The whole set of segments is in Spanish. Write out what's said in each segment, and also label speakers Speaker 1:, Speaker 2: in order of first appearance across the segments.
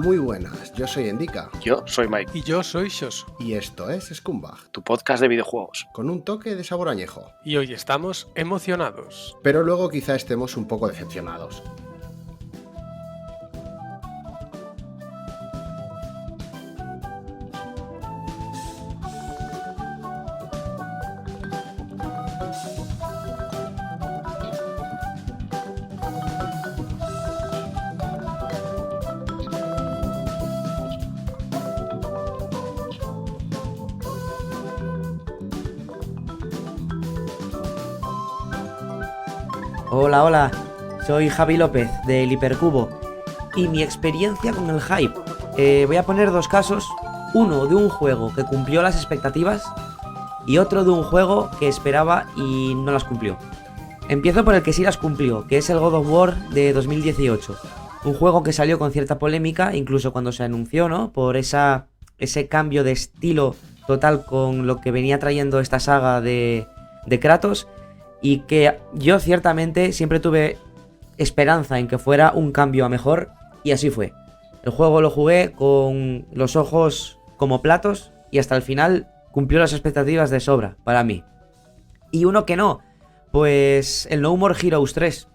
Speaker 1: Muy buenas, yo soy Endika.
Speaker 2: Yo soy Mike.
Speaker 3: Y yo soy Shosu.
Speaker 1: Y esto es Scumbag,
Speaker 2: tu podcast de videojuegos.
Speaker 1: con un toque de sabor añejo.
Speaker 3: Y hoy estamos emocionados.
Speaker 1: Pero luego quizá estemos un poco decepcionados.
Speaker 4: Hola, soy Javi López del Hipercubo y mi experiencia con el hype. Voy a poner dos casos, uno de un juego que cumplió las expectativas y otro de un juego que esperaba y no las cumplió. Empiezo por el que sí las cumplió, que es el God of War de 2018, un juego que salió con cierta polémica, incluso cuando se anunció, ¿no? Por ese cambio de estilo total con lo que venía trayendo esta saga de Kratos. Y que yo ciertamente siempre tuve esperanza en que fuera un cambio a mejor, y así fue. El juego lo jugué con los ojos como platos y hasta el final cumplió las expectativas de sobra para mí. Y uno que no, pues el No More Heroes 3.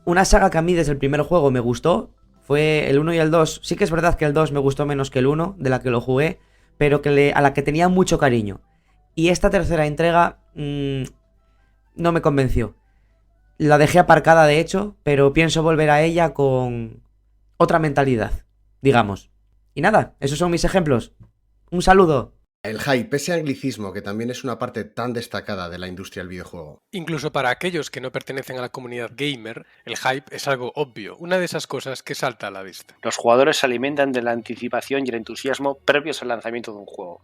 Speaker 4: Una saga que a mí desde el primer juego me gustó, fue el 1 y el 2. Sí que es verdad que el 2 me gustó menos que el 1, de la que lo jugué, pero a la que tenía mucho cariño. Y esta tercera entrega no me convenció. La dejé aparcada, de hecho, pero pienso volver a ella con otra mentalidad, digamos. Y nada, esos son mis ejemplos. Un saludo.
Speaker 1: El hype, ese anglicismo que también es una parte tan destacada de la industria del videojuego.
Speaker 3: Incluso para aquellos que no pertenecen a la comunidad gamer, el hype es algo obvio, una de esas cosas que salta a la vista.
Speaker 2: Los jugadores se alimentan de la anticipación y el entusiasmo previos al lanzamiento de un juego.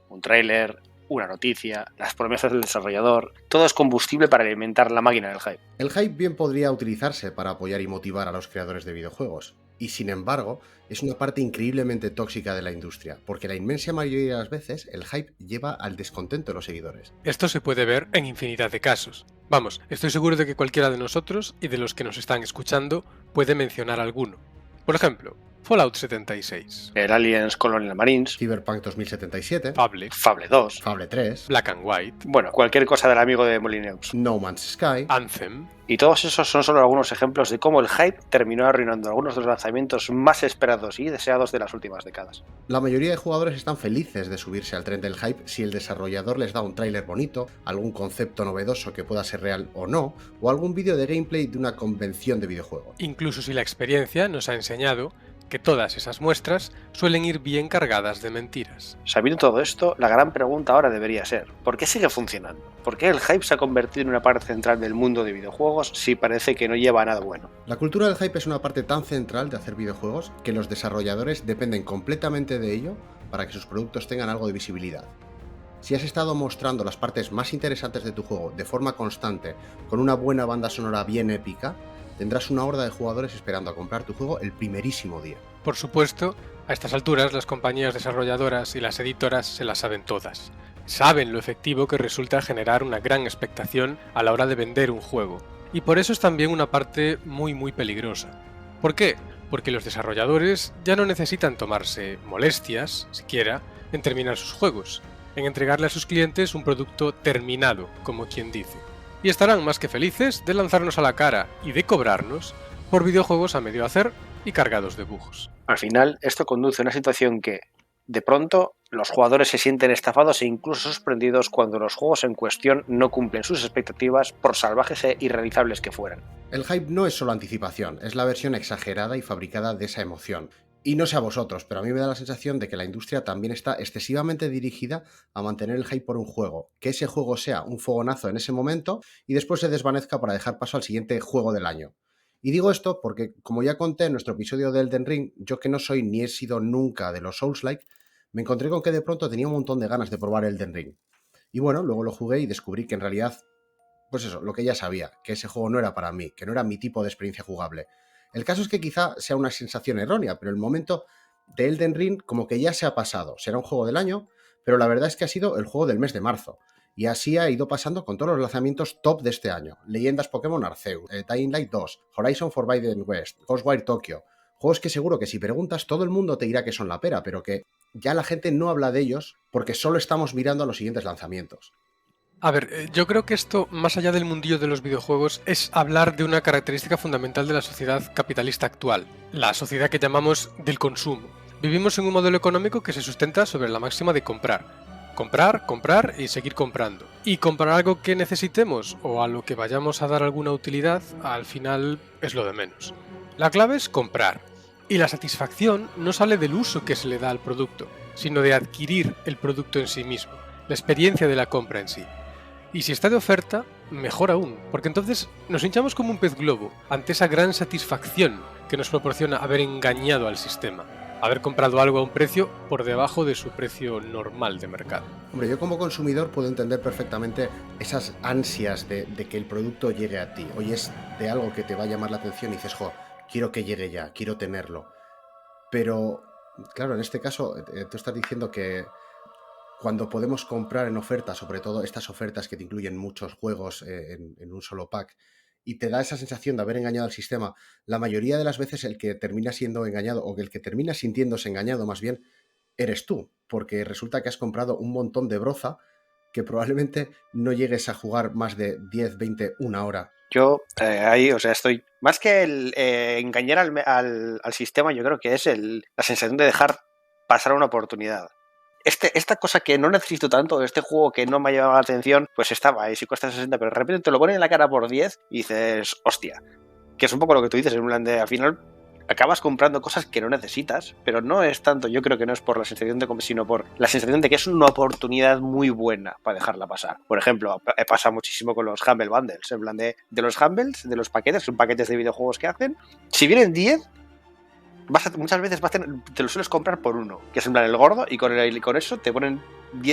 Speaker 2: Un tráiler, una noticia, las promesas del desarrollador, todo es combustible para alimentar la máquina del hype.
Speaker 1: El hype bien podría utilizarse para apoyar y motivar a los creadores de videojuegos, y sin embargo es una parte increíblemente tóxica de la industria, porque la inmensa mayoría de las veces el hype lleva al descontento de los seguidores.
Speaker 3: Esto se puede ver en infinidad de casos. Vamos, estoy seguro de que cualquiera de nosotros y de los que nos están escuchando puede mencionar alguno. Por ejemplo, Fallout 76,
Speaker 2: El Aliens Colonial Marines,
Speaker 1: Cyberpunk 2077,
Speaker 3: Fable,
Speaker 2: Fable 2,
Speaker 1: Fable 3,
Speaker 3: Black and White,
Speaker 2: bueno, cualquier cosa del amigo de Molineux.
Speaker 1: No Man's Sky.
Speaker 3: Anthem.
Speaker 2: Y todos esos son solo algunos ejemplos de cómo el hype terminó arruinando algunos de los lanzamientos más esperados y deseados de las últimas décadas.
Speaker 1: La mayoría de jugadores están felices de subirse al tren del hype si el desarrollador les da un tráiler bonito, algún concepto novedoso que pueda ser real o no, o algún vídeo de gameplay de una convención de videojuego.
Speaker 3: Incluso si la experiencia nos ha enseñado que todas esas muestras suelen ir bien cargadas de mentiras.
Speaker 2: Sabiendo todo esto, la gran pregunta ahora debería ser, ¿por qué sigue funcionando? ¿Por qué el hype se ha convertido en una parte central del mundo de videojuegos si parece que no lleva a nada bueno?
Speaker 1: La cultura del hype es una parte tan central de hacer videojuegos que los desarrolladores dependen completamente de ello para que sus productos tengan algo de visibilidad. Si has estado mostrando las partes más interesantes de tu juego de forma constante, con una buena banda sonora bien épica, tendrás una horda de jugadores esperando a comprar tu juego el primerísimo día.
Speaker 3: Por supuesto, a estas alturas las compañías desarrolladoras y las editoras se las saben todas. Saben lo efectivo que resulta generar una gran expectación a la hora de vender un juego. Y por eso es también una parte muy peligrosa. ¿Por qué? Porque los desarrolladores ya no necesitan tomarse molestias, siquiera, en terminar sus juegos, en entregarle a sus clientes un producto terminado, como quien dice. Y estarán más que felices de lanzarnos a la cara y de cobrarnos por videojuegos a medio hacer y cargados de bugs.
Speaker 2: Al final, esto conduce a una situación que, de pronto, los jugadores se sienten estafados e incluso sorprendidos cuando los juegos en cuestión no cumplen sus expectativas, por salvajes e irrealizables que fueran.
Speaker 1: El hype no es solo anticipación, es la versión exagerada y fabricada de esa emoción. Y no sé a vosotros, pero a mí me da la sensación de que la industria también está excesivamente dirigida a mantener el hype por un juego, que ese juego sea un fogonazo en ese momento y después se desvanezca para dejar paso al siguiente juego del año. Y digo esto porque, como ya conté en nuestro episodio de Elden Ring, yo que no soy ni he sido nunca de los Souls-like, me encontré con que de pronto tenía un montón de ganas de probar Elden Ring. Y bueno, luego lo jugué y descubrí que en realidad, pues eso, lo que ya sabía, que ese juego no era para mí, que no era mi tipo de experiencia jugable. El caso es que quizá sea una sensación errónea, pero el momento de Elden Ring como que ya se ha pasado. Será un juego del año, pero la verdad es que ha sido el juego del mes de marzo. Y así ha ido pasando con todos los lanzamientos top de este año. Leyendas Pokémon Arceus, Dying Light 2, Horizon Forbidden West, Ghostwire Tokyo, Juegos que seguro que si preguntas todo el mundo te dirá que son la pera, pero que ya la gente no habla de ellos porque solo estamos mirando a los siguientes lanzamientos.
Speaker 3: A ver, yo creo que esto, más allá del mundillo de los videojuegos, es hablar de una característica fundamental de la sociedad capitalista actual, la sociedad que llamamos del consumo. Vivimos en un modelo económico que se sustenta sobre la máxima de comprar. Comprar, comprar y seguir comprando. Y comprar algo que necesitemos o a lo que vayamos a dar alguna utilidad, al final es lo de menos. La clave es comprar. Y la satisfacción no sale del uso que se le da al producto, sino de adquirir el producto en sí mismo, la experiencia de la compra en sí. Y si está de oferta, mejor aún, porque entonces nos hinchamos como un pez globo ante esa gran satisfacción que nos proporciona haber engañado al sistema, haber comprado algo a un precio por debajo de su precio normal de mercado.
Speaker 1: Hombre, yo como consumidor puedo entender perfectamente esas ansias de que el producto llegue a ti. Oyes de algo que te va a llamar la atención y dices, jo, quiero que llegue ya, quiero tenerlo. Pero, claro, en este caso, tú estás diciendo que cuando podemos comprar en oferta, sobre todo estas ofertas que te incluyen muchos juegos en un solo pack, y te da esa sensación de haber engañado al sistema, la mayoría de las veces el que termina siendo engañado, o el que termina sintiéndose engañado más bien, eres tú, porque resulta que has comprado un montón de broza que probablemente no llegues a jugar más de 10, 20, una hora.
Speaker 2: Yo ahí, o sea, estoy... Más que el engañar al sistema, yo creo que es la sensación de dejar pasar una oportunidad. Esta cosa que no necesito tanto, este juego que no me ha llamado la atención, pues estaba ahí, si cuesta 60, pero de repente te lo ponen en la cara por 10 y dices, hostia. Que es un poco lo que tú dices, en plan de, al final acabas comprando cosas que no necesitas, pero no es tanto, yo creo que no es por la sensación de sino por la sensación de que es una oportunidad muy buena para dejarla pasar. Por ejemplo, pasa muchísimo con los Humble Bundles, en plan de los Humbles, de los paquetes, son paquetes de videojuegos que hacen, si vienen 10, muchas veces te lo sueles comprar por uno, que es en plan el gordo, y con eso te ponen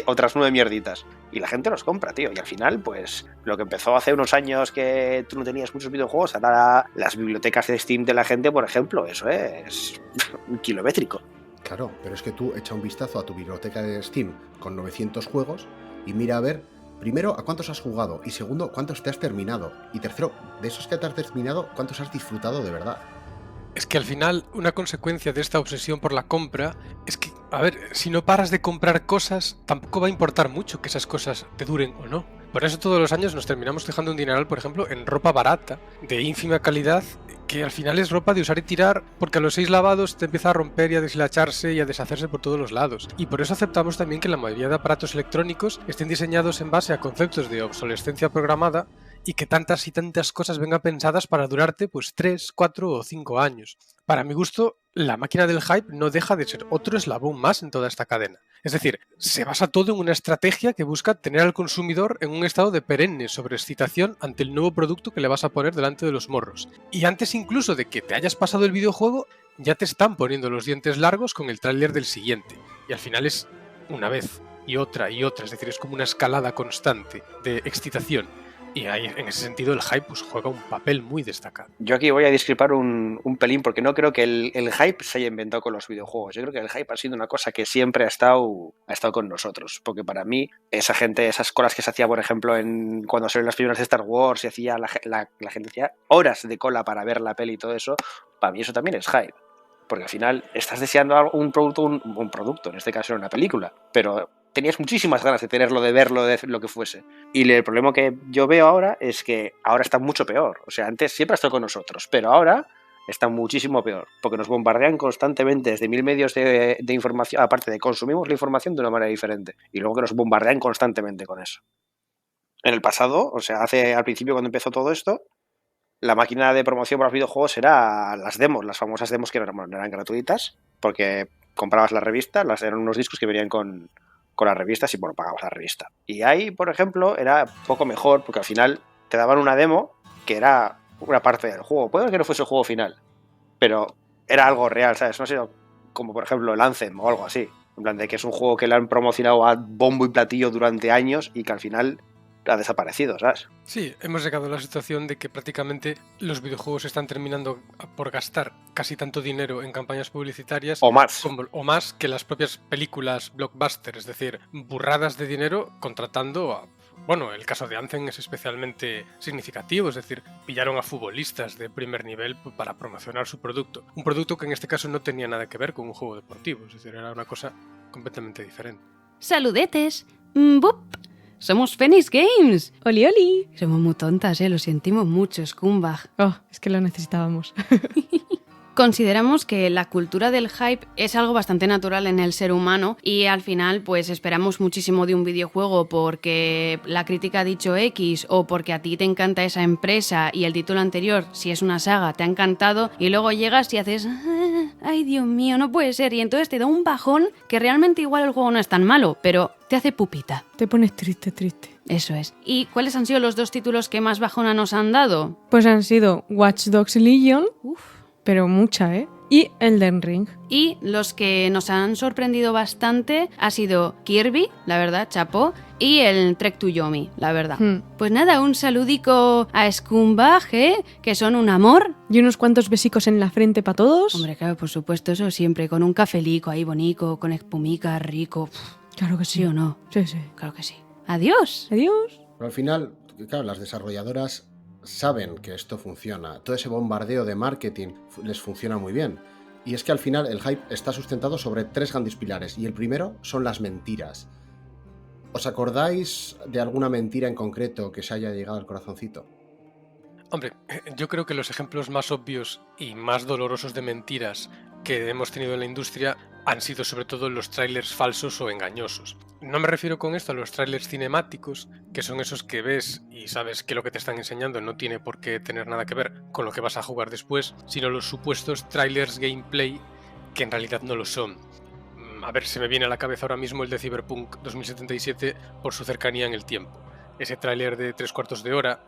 Speaker 2: otras 9 mierditas. Y la gente los compra, tío. Y al final, pues, lo que empezó hace unos años que tú no tenías muchos videojuegos, ahora las bibliotecas de Steam de la gente, por ejemplo, eso es un kilométrico.
Speaker 1: Claro, pero es que tú echa un vistazo a tu biblioteca de Steam con 900 juegos y mira a ver, primero, a cuántos has jugado, y segundo, cuántos te has terminado, y tercero, de esos que te has terminado, cuántos has disfrutado de verdad.
Speaker 3: Es que al final, una consecuencia de esta obsesión por la compra es que, a ver, si no paras de comprar cosas, tampoco va a importar mucho que esas cosas te duren o no. Por eso todos los años nos terminamos dejando un dineral, por ejemplo, en ropa barata, de ínfima calidad, que al final es ropa de usar y tirar, porque a los 6 lavados te empieza a romper y a deshilacharse y a deshacerse por todos los lados. Y por eso aceptamos también que la mayoría de aparatos electrónicos estén diseñados en base a conceptos de obsolescencia programada y que tantas y tantas cosas vengan pensadas para durarte pues 3, 4 o 5 años. Para mi gusto, la máquina del hype no deja de ser otro eslabón más en toda esta cadena. Es decir, se basa todo en una estrategia que busca tener al consumidor en un estado de perenne sobreexcitación ante el nuevo producto que le vas a poner delante de los morros. Y antes incluso de que te hayas pasado el videojuego, ya te están poniendo los dientes largos con el tráiler del siguiente. Y al final es una vez y otra, es decir, es como una escalada constante de excitación. Y ahí, en ese sentido, el hype pues, juega un papel muy destacado.
Speaker 2: Yo aquí voy a discrepar un pelín, porque no creo que el hype se haya inventado con los videojuegos. Yo creo que el hype ha sido una cosa que siempre ha estado con nosotros. Porque para mí, esas colas que se hacía, por ejemplo, cuando salieron las primeras de Star Wars, y hacía la gente hacía horas de cola para ver la peli y todo eso, para mí eso también es hype. Porque al final estás deseando un producto, en este caso era una película, pero tenías muchísimas ganas de tenerlo, de verlo, de lo que fuese. Y el problema que yo veo ahora es que ahora está mucho peor. O sea, antes siempre ha estado con nosotros, pero ahora está muchísimo peor, porque nos bombardean constantemente desde 1000 medios de información, aparte de consumimos la información de una manera diferente, y luego que nos bombardean constantemente con eso. En el pasado, o sea, al principio cuando empezó todo esto, la máquina de promoción para los videojuegos era las demos, las famosas demos que no eran gratuitas, porque comprabas la revista, eran unos discos que venían con las revistas y bueno, pagabas la revista. Y ahí, por ejemplo, era poco mejor, porque al final te daban una demo que era una parte del juego. Puede que no fuese el juego final, pero era algo real, ¿sabes? No sé, como por ejemplo el Anthem o algo así. En plan de que es un juego que le han promocionado a bombo y platillo durante años y que al final ha desaparecido, ¿sabes?
Speaker 3: Sí, hemos llegado a la situación de que prácticamente los videojuegos están terminando por gastar casi tanto dinero en campañas publicitarias
Speaker 2: o más
Speaker 3: que las propias películas blockbuster, es decir, burradas de dinero contratando Bueno, el caso de Anthem es especialmente significativo, es decir, pillaron a futbolistas de primer nivel para promocionar su producto. Un producto que en este caso no tenía nada que ver con un juego deportivo, es decir, era una cosa completamente diferente.
Speaker 5: ¡Saludetes! ¡Bup! Somos Phoenix Games.
Speaker 6: ¡Oli, oli!
Speaker 5: Somos muy tontas, lo sentimos mucho, Scumbag.
Speaker 6: Oh, es que lo necesitábamos.
Speaker 5: Consideramos que la cultura del hype es algo bastante natural en el ser humano y al final pues esperamos muchísimo de un videojuego porque la crítica ha dicho X o porque a ti te encanta esa empresa y el título anterior, si es una saga, te ha encantado y luego llegas y haces ¡ay, Dios mío, no puede ser! Y entonces te da un bajón que realmente igual el juego no es tan malo, pero te hace pupita.
Speaker 6: Te pones triste.
Speaker 5: Eso es. ¿Y cuáles han sido los 2 títulos que más bajona nos han dado?
Speaker 6: Pues han sido Watch Dogs Legion,
Speaker 5: Uf.
Speaker 6: pero mucha, ¿eh? Y Elden Ring.
Speaker 5: Y los que nos han sorprendido bastante ha sido Kirby, la verdad, chapó, y el Trek to Yomi, la verdad. Pues nada, un saludico a Scumbag, que son un amor.
Speaker 6: Y unos cuantos besicos en la frente para todos.
Speaker 5: Hombre, claro, por supuesto, eso siempre, con un cafelico ahí bonito, con espumica rico.
Speaker 6: Claro que
Speaker 5: ¿Sí o no?
Speaker 6: Sí.
Speaker 5: Claro que sí. ¡Adiós!
Speaker 6: Adiós.
Speaker 1: Pero al final, claro, las desarrolladoras saben que esto funciona. Todo ese bombardeo de marketing les funciona muy bien. Y es que al final el hype está sustentado sobre 3 grandes pilares. Y el primero son las mentiras. ¿Os acordáis de alguna mentira en concreto que se haya llegado al corazoncito?
Speaker 3: Hombre, yo creo que los ejemplos más obvios y más dolorosos de mentiras que hemos tenido en la industria han sido sobre todo los trailers falsos o engañosos. No me refiero con esto a los trailers cinemáticos, que son esos que ves y sabes que lo que te están enseñando no tiene por qué tener nada que ver con lo que vas a jugar después, sino los supuestos trailers gameplay que en realidad no lo son. A ver, se me viene a la cabeza ahora mismo el de Cyberpunk 2077 por su cercanía en el tiempo. Ese tráiler de 3/4 de hora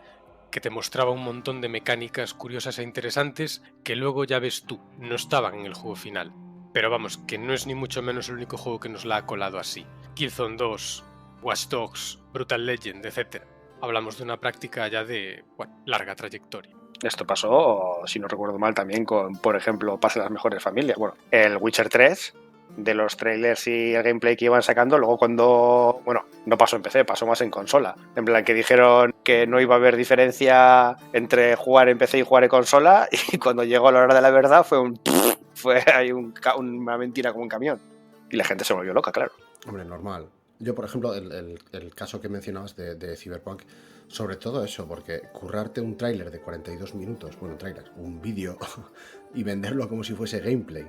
Speaker 3: que te mostraba un montón de mecánicas curiosas e interesantes que luego ya ves tú, no estaban en el juego final. Pero vamos, que no es ni mucho menos el único juego que nos la ha colado así. Killzone 2, Watch Dogs, Brutal Legend, etc. Hablamos de una práctica ya de larga trayectoria.
Speaker 2: Esto pasó, si no recuerdo mal, también con, por ejemplo, Pase las mejores familias. Bueno, el Witcher 3, de los trailers y el gameplay que iban sacando, luego cuando, bueno, no pasó en PC, pasó más en consola. En plan, que dijeron que no iba a haber diferencia entre jugar en PC y jugar en consola, y cuando llegó la hora de la verdad fue ahí una mentira como un camión. Y la gente se volvió loca, claro.
Speaker 1: Hombre, normal. Yo, por ejemplo, el caso que mencionabas de Cyberpunk, sobre todo eso, porque currarte un tráiler de 42 minutos, bueno, tráiler, un vídeo, y venderlo como si fuese gameplay,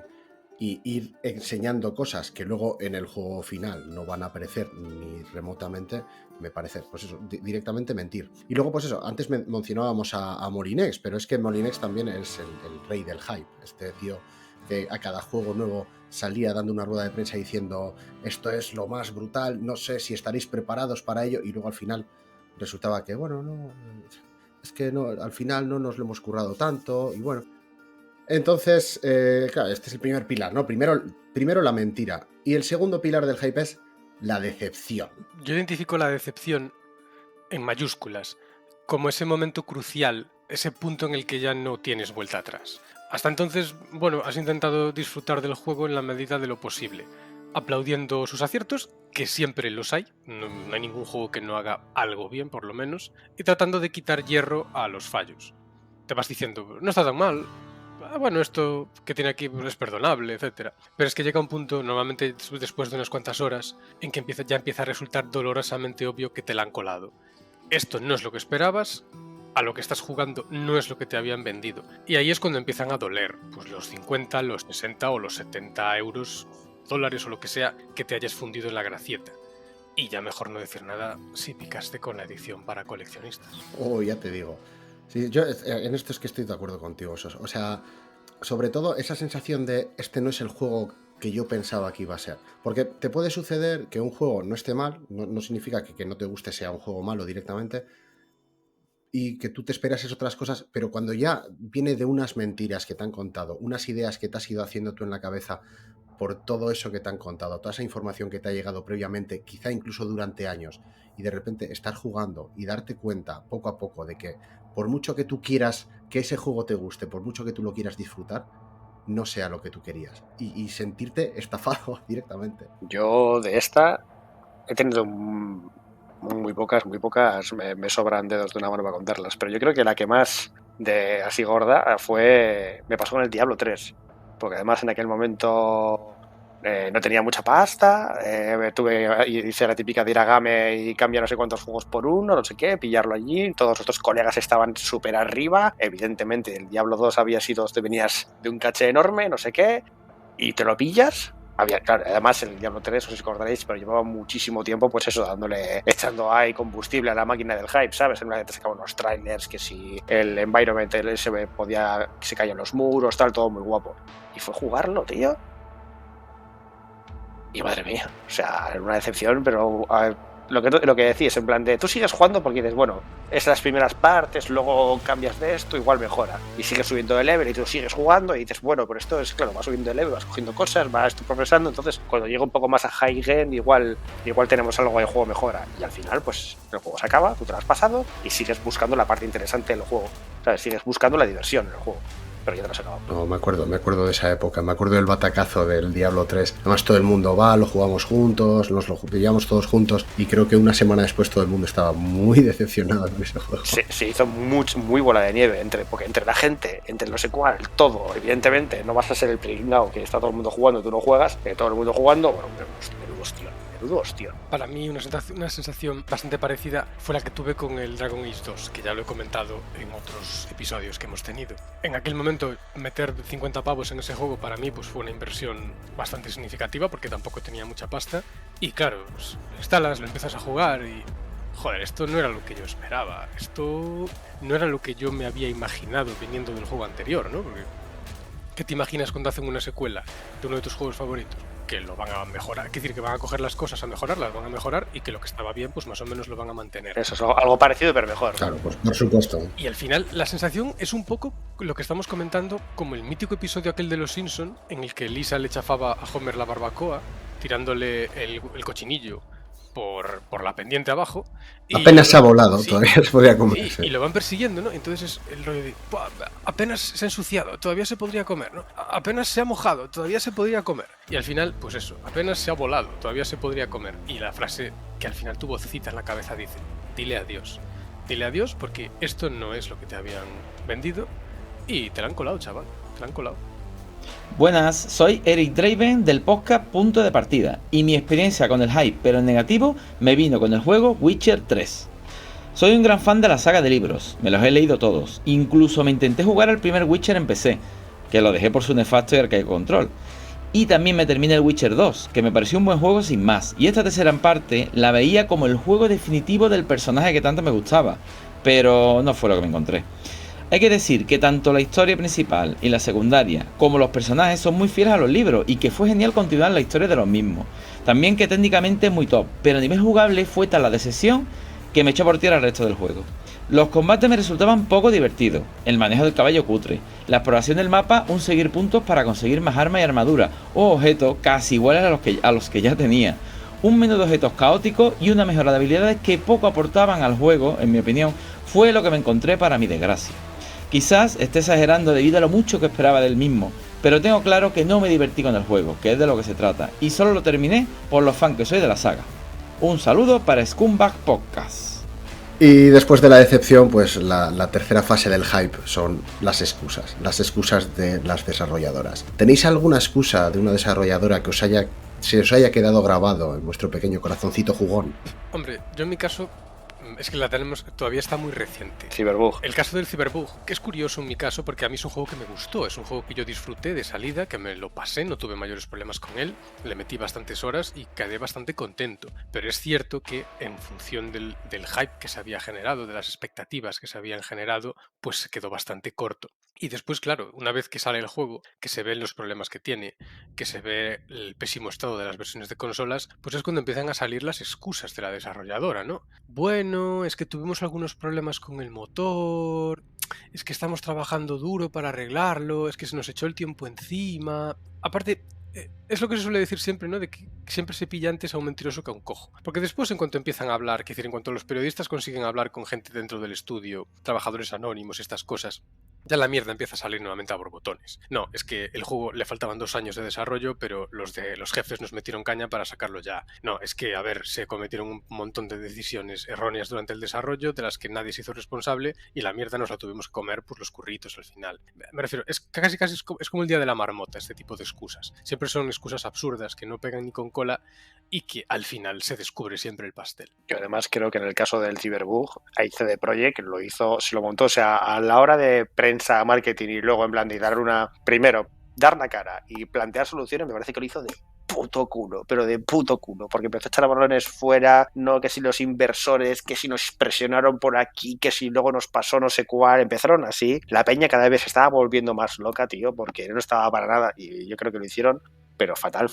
Speaker 1: y ir enseñando cosas que luego en el juego final no van a aparecer ni remotamente, me parece, pues eso, directamente mentir. Y luego, pues eso, antes mencionábamos a Molinex, pero es que Molinex también es el rey del hype. Este tío que a cada juego nuevo salía dando una rueda de prensa diciendo esto es lo más brutal, no sé si estaréis preparados para ello, y luego al final resultaba que, bueno, no, es que no, al final no nos lo hemos currado tanto, y bueno. Entonces, claro, este es el primer pilar, ¿no? Primero la mentira. Y el segundo pilar del hype es la decepción.
Speaker 3: Yo identifico la decepción en mayúsculas como ese momento crucial, ese punto en el que ya no tienes vuelta atrás. Hasta entonces, bueno, has intentado disfrutar del juego en la medida de lo posible, aplaudiendo sus aciertos, que siempre los hay, no hay ningún juego que no haga algo bien, por lo menos, y tratando de quitar hierro a los fallos. Te vas diciendo, no está tan mal, bueno, esto que tiene aquí es perdonable, etc. Pero es que llega un punto, normalmente después de unas cuantas horas, en que ya empieza a resultar dolorosamente obvio que te la han colado. Esto no es lo que esperabas, a lo que estás jugando no es lo que te habían vendido. Y ahí es cuando empiezan a doler, pues los 50, los 60 o los 70 euros, dólares o lo que sea, que te hayas fundido en la gracieta. Y ya mejor no decir nada si picaste con la edición para coleccionistas.
Speaker 1: Oh, ya te digo. Sí, yo en esto es que estoy de acuerdo contigo. O sea, sobre todo esa sensación de este no es el juego que yo pensaba que iba a ser. Porque te puede suceder que un juego no esté mal, no significa que no te guste sea un juego malo directamente, y que tú te esperas otras cosas, pero cuando ya viene de unas mentiras que te han contado, unas ideas que te has ido haciendo tú en la cabeza por todo eso que te han contado, toda esa información que te ha llegado previamente, quizá incluso durante años, y de repente estar jugando y darte cuenta poco a poco de que por mucho que tú quieras que ese juego te guste, por mucho que tú lo quieras disfrutar, no sea lo que tú querías, y sentirte estafado directamente.
Speaker 2: Yo de esta he tenido Muy pocas, me sobran dedos de una mano para contarlas, pero yo creo que la que más de así gorda me pasó con el Diablo 3, porque además en aquel momento no tenía mucha pasta, hice la típica de ir a Game y cambiar no sé cuántos juegos por uno, no sé qué, pillarlo allí, todos nuestros colegas estaban súper arriba, evidentemente el Diablo 2 te venías de un caché enorme, no sé qué, y te lo pillas. Claro, además el Diablo 3, no sé si os acordaréis, pero llevaba muchísimo tiempo, pues eso, echando ahí combustible a la máquina del hype, ¿sabes? En una vez te sacaban unos trailers, que si el environment se caían los muros, tal, todo muy guapo. Y fue jugarlo, tío. Y madre mía, o sea, era una decepción, pero lo que decís, en plan de tú sigues jugando porque dices, bueno, es las primeras partes, luego cambias de esto, igual mejora. Y sigues subiendo de level y tú sigues jugando y dices, bueno, pero esto es, claro, vas subiendo de level, vas cogiendo cosas, vas progresando. Entonces, cuando llega un poco más a high end, igual tenemos algo de juego mejora. Y al final, pues el juego se acaba, tú te lo has pasado y sigues buscando la parte interesante del juego. ¿Sabes? Sigues buscando la diversión en el juego. Pero ya te lo has acabado.
Speaker 1: No, me acuerdo de esa época, me acuerdo del batacazo del Diablo 3. Además todo el mundo lo jugamos juntos, nos lo pillamos todos juntos y creo que una semana después todo el mundo estaba muy decepcionado con ese juego.
Speaker 2: Se hizo muy bola de nieve, porque entre la gente, entre no sé cuál, todo, evidentemente, no vas a ser el pringao que está todo el mundo jugando y tú no juegas, todo el mundo jugando, bueno, menudo hostión.
Speaker 3: Para mí una sensación bastante parecida fue la que tuve con el Dragon Age 2, que ya lo he comentado en otros episodios que hemos tenido. En aquel momento meter 50 pavos en ese juego para mí pues fue una inversión bastante significativa porque tampoco tenía mucha pasta. Y claro, pues, lo instalas, lo empiezas a jugar y... Joder, esto no era lo que yo esperaba. Esto no era lo que yo me había imaginado viniendo del juego anterior, ¿no? Porque ¿qué te imaginas cuando hacen una secuela de uno de tus juegos favoritos? Que lo van a mejorar, es decir, que van a coger las cosas a mejorarlas, van a mejorar y que lo que estaba bien, pues más o menos lo van a mantener.
Speaker 2: Eso es algo parecido, pero mejor.
Speaker 1: Claro, pues por supuesto.
Speaker 3: Y al final, la sensación es un poco lo que estamos comentando, como el mítico episodio aquel de Los Simpson, en el que Lisa le chafaba a Homer la barbacoa, tirándole el cochinillo por la pendiente abajo. Y
Speaker 1: apenas se ha volado, sí, todavía se podría comer.
Speaker 3: Sí, y lo van persiguiendo, ¿no? Entonces es el rollo de, apenas se ha ensuciado, todavía se podría comer, ¿no? Apenas se ha mojado, todavía se podría comer. Y al final, pues eso, apenas se ha volado, todavía se podría comer. Y la frase que al final tu vocecita en la cabeza dice, dile adiós. Dile adiós porque esto no es lo que te habían vendido y te la han colado, chaval, te la han colado.
Speaker 7: Buenas, soy Eric Draven del podcast Punto de Partida y mi experiencia con el hype, pero en negativo, me vino con el juego Witcher 3. Soy un gran fan de la saga de libros, me los he leído todos, incluso me intenté jugar al primer Witcher en PC, que lo dejé por su nefasto y arcaico control. Y también me terminé el Witcher 2, que me pareció un buen juego sin más, y esta tercera parte la veía como el juego definitivo del personaje que tanto me gustaba, pero no fue lo que me encontré. Hay que decir que tanto la historia principal y la secundaria como los personajes son muy fieles a los libros y que fue genial continuar la historia de los mismos. También que técnicamente es muy top, pero a nivel jugable fue tal la decepción que me echó por tierra el resto del juego. Los combates me resultaban poco divertidos, el manejo del caballo cutre, la exploración del mapa, un seguir puntos para conseguir más armas y armadura, o objetos casi iguales a los que ya tenía, un menú de objetos caótico y una mejora de habilidades que poco aportaban al juego, en mi opinión, fue lo que me encontré para mi desgracia. Quizás esté exagerando debido a lo mucho que esperaba del mismo, pero tengo claro que no me divertí con el juego, que es de lo que se trata, y solo lo terminé por los fans que soy de la saga. Un saludo para Scumbag Podcast.
Speaker 1: Y después de la decepción, pues la tercera fase del hype son las excusas de las desarrolladoras. ¿Tenéis alguna excusa de una desarrolladora que se os haya quedado grabado en vuestro pequeño corazoncito jugón?
Speaker 3: Hombre, yo en mi caso... Es que la tenemos, todavía está muy reciente.
Speaker 2: Cyberbug.
Speaker 3: El caso del Cyberbug, que es curioso en mi caso porque a mí es un juego que me gustó, es un juego que yo disfruté de salida, que me lo pasé, no tuve mayores problemas con él, le metí bastantes horas y quedé bastante contento. Pero es cierto que en función del hype que se había generado, de las expectativas que se habían generado, pues se quedó bastante corto. Y después, claro, una vez que sale el juego, que se ven los problemas que tiene, que se ve el pésimo estado de las versiones de consolas, pues es cuando empiezan a salir las excusas de la desarrolladora, ¿no? Bueno, es que tuvimos algunos problemas con el motor, es que estamos trabajando duro para arreglarlo, es que se nos echó el tiempo encima... Aparte... Es lo que se suele decir siempre, ¿no? De que siempre se pilla antes a un mentiroso que a un cojo. Porque después, en cuanto empiezan a hablar, en cuanto los periodistas consiguen hablar con gente dentro del estudio, trabajadores anónimos, estas cosas, ya la mierda empieza a salir nuevamente a borbotones. No, es que el juego le faltaban 2 años de desarrollo, pero los jefes nos metieron caña para sacarlo ya. No, es que, a ver, se cometieron un montón de decisiones erróneas durante el desarrollo, de las que nadie se hizo responsable, y la mierda nos la tuvimos que comer por los curritos al final. Me refiero, es casi es como el día de la marmota, este tipo de excusas. Siempre son excusas absurdas que no pegan ni con cola y que al final se descubre siempre el pastel.
Speaker 2: Yo además creo que en el caso del Cyberbug, ahí CD Projekt lo hizo, se lo montó, o sea, a la hora de prensa, marketing y luego en plan de dar la cara y plantear soluciones, me parece que lo hizo de puto culo, pero de puto culo, porque empezó a echar balones fuera, no que si los inversores, que si nos presionaron por aquí, que si luego nos pasó no sé cuál, empezaron así, la peña cada vez se estaba volviendo más loca, tío, porque no estaba para nada, y yo creo que lo hicieron pero fatal.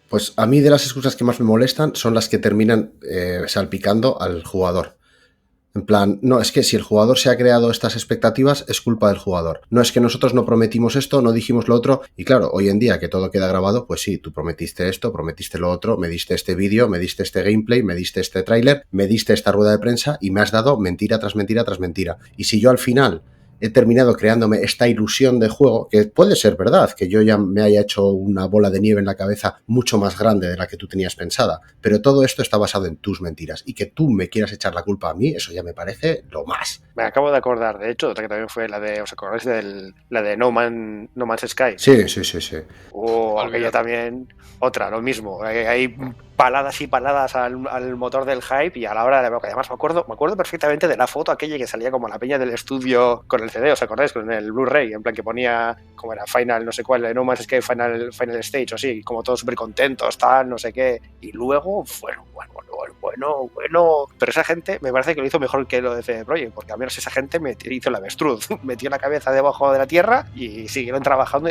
Speaker 1: Pues a mí de las excusas que más me molestan son las que terminan salpicando al jugador. En plan, no, es que si el jugador se ha creado estas expectativas, es culpa del jugador. No, es que nosotros no prometimos esto, no dijimos lo otro. Y claro, hoy en día que todo queda grabado, pues sí, tú prometiste esto, prometiste lo otro, me diste este vídeo, me diste este gameplay, me diste este tráiler, me diste esta rueda de prensa y me has dado mentira tras mentira tras mentira. Y si yo al final he terminado creándome esta ilusión de juego, que puede ser verdad, que yo ya me haya hecho una bola de nieve en la cabeza mucho más grande de la que tú tenías pensada, pero todo esto está basado en tus mentiras, y que tú me quieras echar la culpa a mí, eso ya me parece lo más.
Speaker 2: Me acabo de acordar, de hecho, otra que también fue la de, ¿os acordáis de la de No Man's Sky?
Speaker 1: Sí.
Speaker 2: Aquella también, otra, lo mismo, hay paladas y paladas al motor del hype y a la hora de la boca. Además me acuerdo perfectamente de la foto aquella que salía como la peña del estudio con el CD, ¿os acordáis? Con el Blu-ray, en plan que ponía como era Final, no sé cuál, No Man's Sky Final Stage o así, como todos súper contentos, tal, no sé qué. Y luego, bueno, pero esa gente me parece que lo hizo mejor que lo de CD Projekt, porque al menos esa gente hizo el avestruz, metió la cabeza debajo de la tierra y siguieron trabajando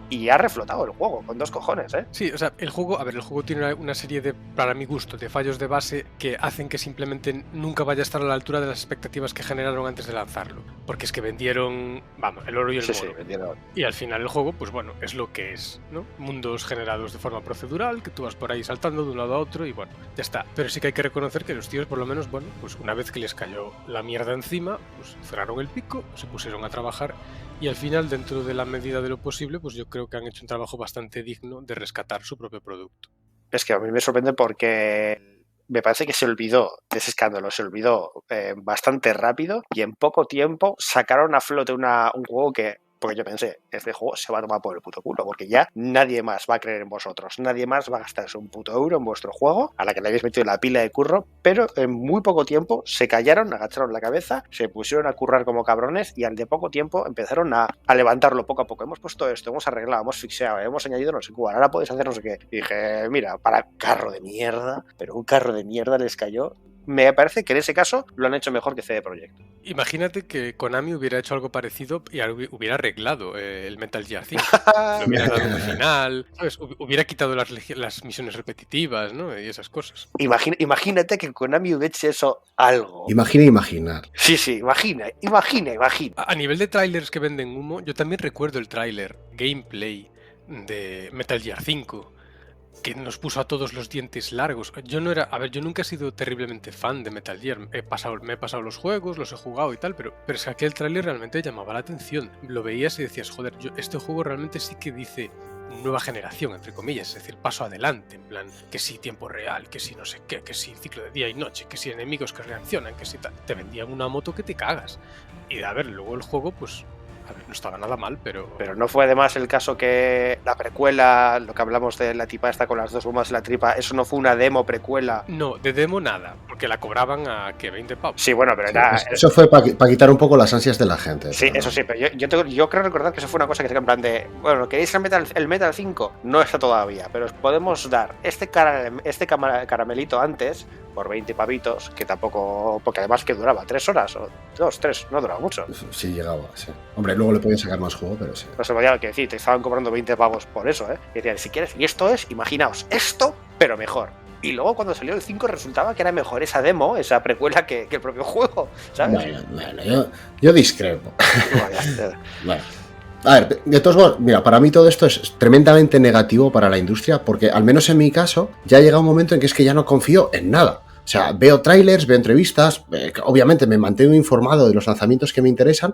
Speaker 2: y ha reflotado el juego con 2 cojones, ¿eh?
Speaker 3: Sí, o sea, el juego tiene una serie de, para mi gusto, de fallos de base que hacen que simplemente nunca vaya a estar a la altura de las expectativas que generaron antes de lanzarlo. Porque es que vendieron, el oro y el moro.
Speaker 2: Sí, vendieron.
Speaker 3: Y al final el juego, pues bueno, es lo que es, ¿no? Mundos generados de forma procedural, que tú vas por ahí saltando de un lado a otro y bueno, ya está. Pero sí que hay que reconocer que los tíos, por lo menos, bueno, pues una vez que les cayó la mierda encima, pues cerraron el pico, se pusieron a trabajar. Y al final, dentro de la medida de lo posible, pues yo creo que han hecho un trabajo bastante digno de rescatar su propio producto.
Speaker 2: Es que a mí me sorprende porque me parece que se olvidó de ese escándalo, bastante rápido y en poco tiempo sacaron a flote un juego que, porque yo pensé, este juego se va a tomar por el puto culo, porque ya nadie más va a creer en vosotros, nadie más va a gastarse un puto euro en vuestro juego, a la que le habéis metido la pila de curro, pero en muy poco tiempo se callaron, agacharon la cabeza, se pusieron a currar como cabrones y al de poco tiempo empezaron a levantarlo poco a poco. Hemos puesto esto, hemos arreglado, hemos fixeado, hemos añadido no sé cuál, ahora podéis hacer no sé qué. Y dije, mira, para carro de mierda, pero un carro de mierda les cayó. Me parece que en ese caso lo han hecho mejor que CD Projekt.
Speaker 3: Imagínate que Konami hubiera hecho algo parecido y hubiera arreglado el Metal Gear 5. Le hubiera dado un final, ¿sabes? Hubiera quitado las misiones repetitivas, ¿no? Y esas cosas.
Speaker 2: Imagínate que Konami hubiera hecho eso algo.
Speaker 1: Imaginar.
Speaker 2: Sí, imagina.
Speaker 3: A nivel de trailers que venden humo, yo también recuerdo el tráiler gameplay de Metal Gear 5. Que nos puso a todos los dientes largos. Yo nunca he sido terriblemente fan de Metal Gear. Me he pasado los juegos, los he jugado y tal, pero es que aquel tráiler realmente llamaba la atención. Lo veías y decías, joder, este juego realmente sí que dice nueva generación, entre comillas, es decir, paso adelante, en plan, que sí tiempo real, que sí no sé qué, que sí ciclo de día y noche, que sí enemigos que reaccionan, que sí tal. Te vendían una moto que te cagas. Y a ver, luego el juego, pues... A ver, no estaba nada mal, pero...
Speaker 2: Pero no fue además el caso que la precuela, lo que hablamos de la tipa esta con las 2 bombas en la tripa, eso no fue una demo precuela.
Speaker 3: No, de demo nada, porque la cobraban a, ¿qué? 20 pavos.
Speaker 2: Sí, bueno, pero era...
Speaker 1: Eso fue para quitar un poco las ansias de la gente.
Speaker 2: Sí, pero eso sí, pero yo creo recordar que eso fue una cosa que se en plan de, bueno, ¿queréis el Metal 5? No está todavía, pero os podemos dar este caramelito antes por 20 pavitos, que tampoco... Porque además que duraba 3 horas, o 2, 3, no duraba mucho.
Speaker 1: Sí, llegaba, sí. Hombre, luego le podían sacar más juego, pero sí.
Speaker 2: No se podía que decir, te estaban cobrando 20 pavos por eso, ¿eh? Y decían, si quieres, y esto es, imaginaos, esto, pero mejor. Y luego cuando salió el 5 resultaba que era mejor esa demo, esa precuela que el propio juego, ¿sabes?
Speaker 1: Bueno, yo discrepo. Bueno. A ver, de todos modos, mira, para mí todo esto es tremendamente negativo para la industria, porque al menos en mi caso ya ha llegado un momento en que es que ya no confío en nada. O sea, veo trailers, veo entrevistas, obviamente me mantengo informado de los lanzamientos que me interesan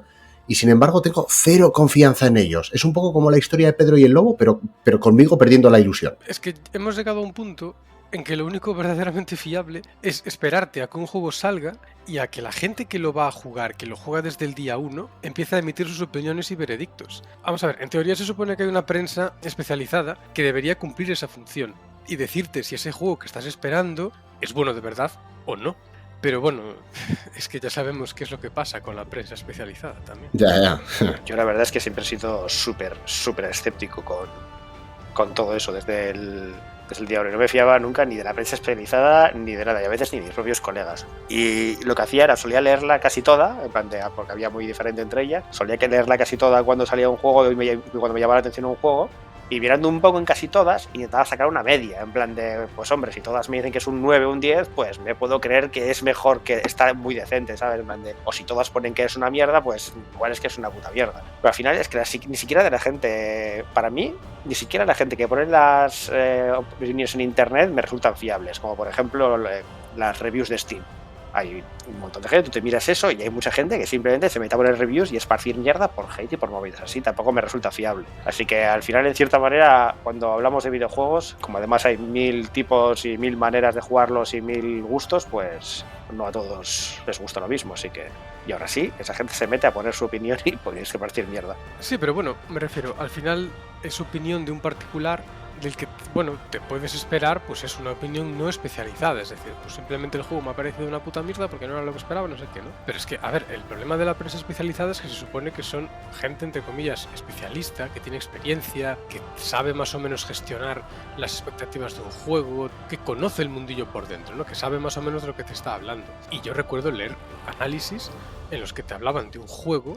Speaker 1: y sin embargo tengo cero confianza en ellos. Es un poco como la historia de Pedro y el Lobo, pero conmigo perdiendo la ilusión.
Speaker 3: Es que hemos llegado a un punto en que lo único verdaderamente fiable es esperarte a que un juego salga y a que la gente que lo va a jugar, que lo juega desde el día 1, empiece a emitir sus opiniones y veredictos. Vamos a ver, en teoría se supone que hay una prensa especializada que debería cumplir esa función y decirte si ese juego que estás esperando es bueno de verdad o no. Pero bueno, es que ya sabemos qué es lo que pasa con la prensa especializada también.
Speaker 1: Ya.
Speaker 2: Yo la verdad es que siempre he sido súper escéptico con todo eso desde el día 1. No me fiaba nunca ni de la prensa especializada ni de nada, y a veces ni de mis propios colegas. Y lo que hacía era, solía leerla casi toda, en plan porque había muy diferente entre ellas, solía que leerla casi toda cuando salía un juego y cuando me llamaba la atención un juego, y mirando un poco en casi todas, intentaba sacar una media, en plan de, pues hombre, si todas me dicen que es un 9 o un 10, pues me puedo creer que es mejor, que está muy decente, ¿sabes? En plan de, o si todas ponen que es una mierda, pues igual es que es una puta mierda. Pero al final es que ni siquiera de la gente, para mí, ni siquiera la gente que pone las opiniones en internet me resultan fiables, como por ejemplo las reviews de Steam. Hay un montón de gente, tú te miras eso y hay mucha gente que simplemente se mete a poner reviews y esparcir mierda por hate y por movidas así, tampoco me resulta fiable. Así que al final, en cierta manera, cuando hablamos de videojuegos, como además hay 1000 tipos y 1000 maneras de jugarlos y 1000 gustos, pues no a todos les gusta lo mismo, así que... Y ahora sí, esa gente se mete a poner su opinión y podéis esparcir mierda.
Speaker 3: Sí, pero bueno, me refiero, al final es opinión de un particular del que, bueno, te puedes esperar, pues es una opinión no especializada, es decir, pues simplemente el juego me ha parecido una puta mierda porque no era lo que esperaba, no sé qué, ¿no? Pero es que, a ver, el problema de la prensa especializada es que se supone que son gente, entre comillas, especialista, que tiene experiencia, que sabe más o menos gestionar las expectativas de un juego, que conoce el mundillo por dentro, ¿no? Que sabe más o menos de lo que te está hablando. Y yo recuerdo leer análisis en los que te hablaban de un juego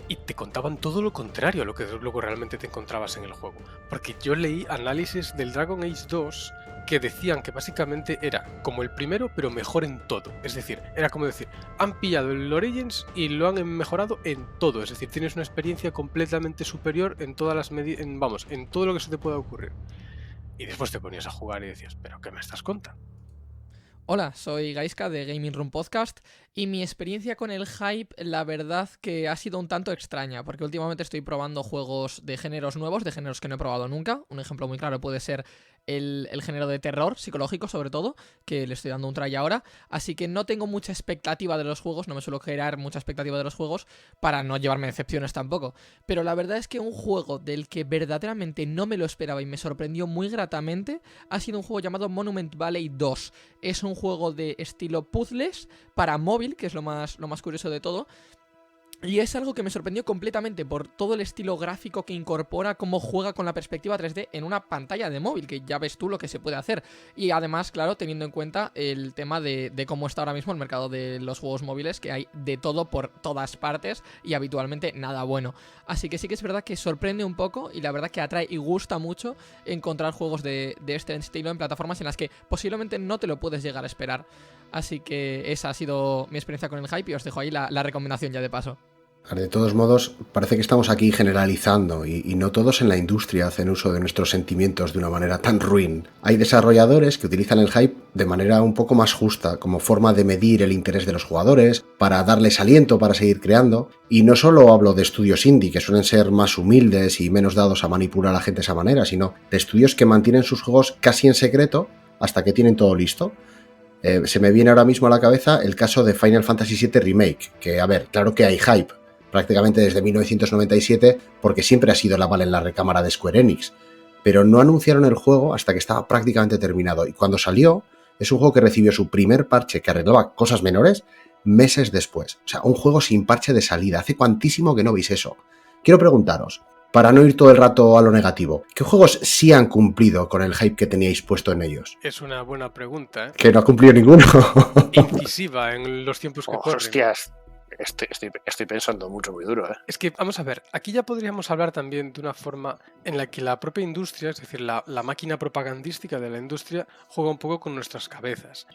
Speaker 3: y te contaban todo lo contrario a lo que luego realmente te encontrabas en el juego. Porque yo leí análisis del Dragon Age 2 que decían que básicamente era como el primero, pero mejor en todo. Es decir, era como decir, han pillado el Origins y lo han mejorado en todo. Es decir, tienes una experiencia completamente superior en todas las medidas, en todo lo que se te pueda ocurrir. Y después te ponías a jugar y decías, ¿pero qué me estás contando?
Speaker 8: Hola, soy Gaiska de Gaming Room Podcast y mi experiencia con el hype, la verdad que ha sido un tanto extraña, porque últimamente estoy probando juegos de géneros nuevos, de géneros que no he probado nunca. Un ejemplo muy claro puede ser el género de terror psicológico, sobre todo, que le estoy dando un try ahora, así que no tengo mucha expectativa de los juegos, no me suelo crear mucha expectativa de los juegos para no llevarme decepciones tampoco, pero la verdad es que un juego del que verdaderamente no me lo esperaba y me sorprendió muy gratamente ha sido un juego llamado Monument Valley 2. Es un juego de estilo puzzles para móvil, que es lo más curioso de todo. Y es algo que me sorprendió completamente por todo el estilo gráfico que incorpora, cómo juega con la perspectiva 3D en una pantalla de móvil, que ya ves tú lo que se puede hacer. Y además, claro, teniendo en cuenta el tema de cómo está ahora mismo el mercado de los juegos móviles, que hay de todo por todas partes y habitualmente nada bueno. Así que sí que es verdad que sorprende un poco y la verdad que atrae y gusta mucho encontrar juegos de este estilo en plataformas en las que posiblemente no te lo puedes llegar a esperar. Así que esa ha sido mi experiencia con el hype y os dejo ahí la recomendación ya de paso.
Speaker 1: De todos modos, parece que estamos aquí generalizando y no todos en la industria hacen uso de nuestros sentimientos de una manera tan ruin. Hay desarrolladores que utilizan el hype de manera un poco más justa, como forma de medir el interés de los jugadores, para darles aliento para seguir creando. Y no solo hablo de estudios indie, que suelen ser más humildes y menos dados a manipular a la gente de esa manera, sino de estudios que mantienen sus juegos casi en secreto hasta que tienen todo listo. Se me viene ahora mismo a la cabeza el caso de Final Fantasy VII Remake, que, a ver, claro que hay hype, prácticamente desde 1997, porque siempre ha sido la bala en la recámara de Square Enix, pero no anunciaron el juego hasta que estaba prácticamente terminado, y cuando salió, es un juego que recibió su primer parche que arreglaba cosas menores meses después. O sea, un juego sin parche de salida. ¿Hace cuantísimo que no veis eso? Quiero preguntaros, para no ir todo el rato a lo negativo, ¿qué juegos sí han cumplido con el hype que teníais puesto en ellos?
Speaker 3: Es una buena pregunta, ¿eh?
Speaker 1: Que no ha cumplido ninguno.
Speaker 3: Incisiva en los tiempos que corren.
Speaker 2: Hostias. Estoy pensando mucho, muy duro, ¿eh?
Speaker 3: Es que, vamos a ver, aquí ya podríamos hablar también de una forma en la que la propia industria, es decir, la máquina propagandística de la industria, juega un poco con nuestras cabezas.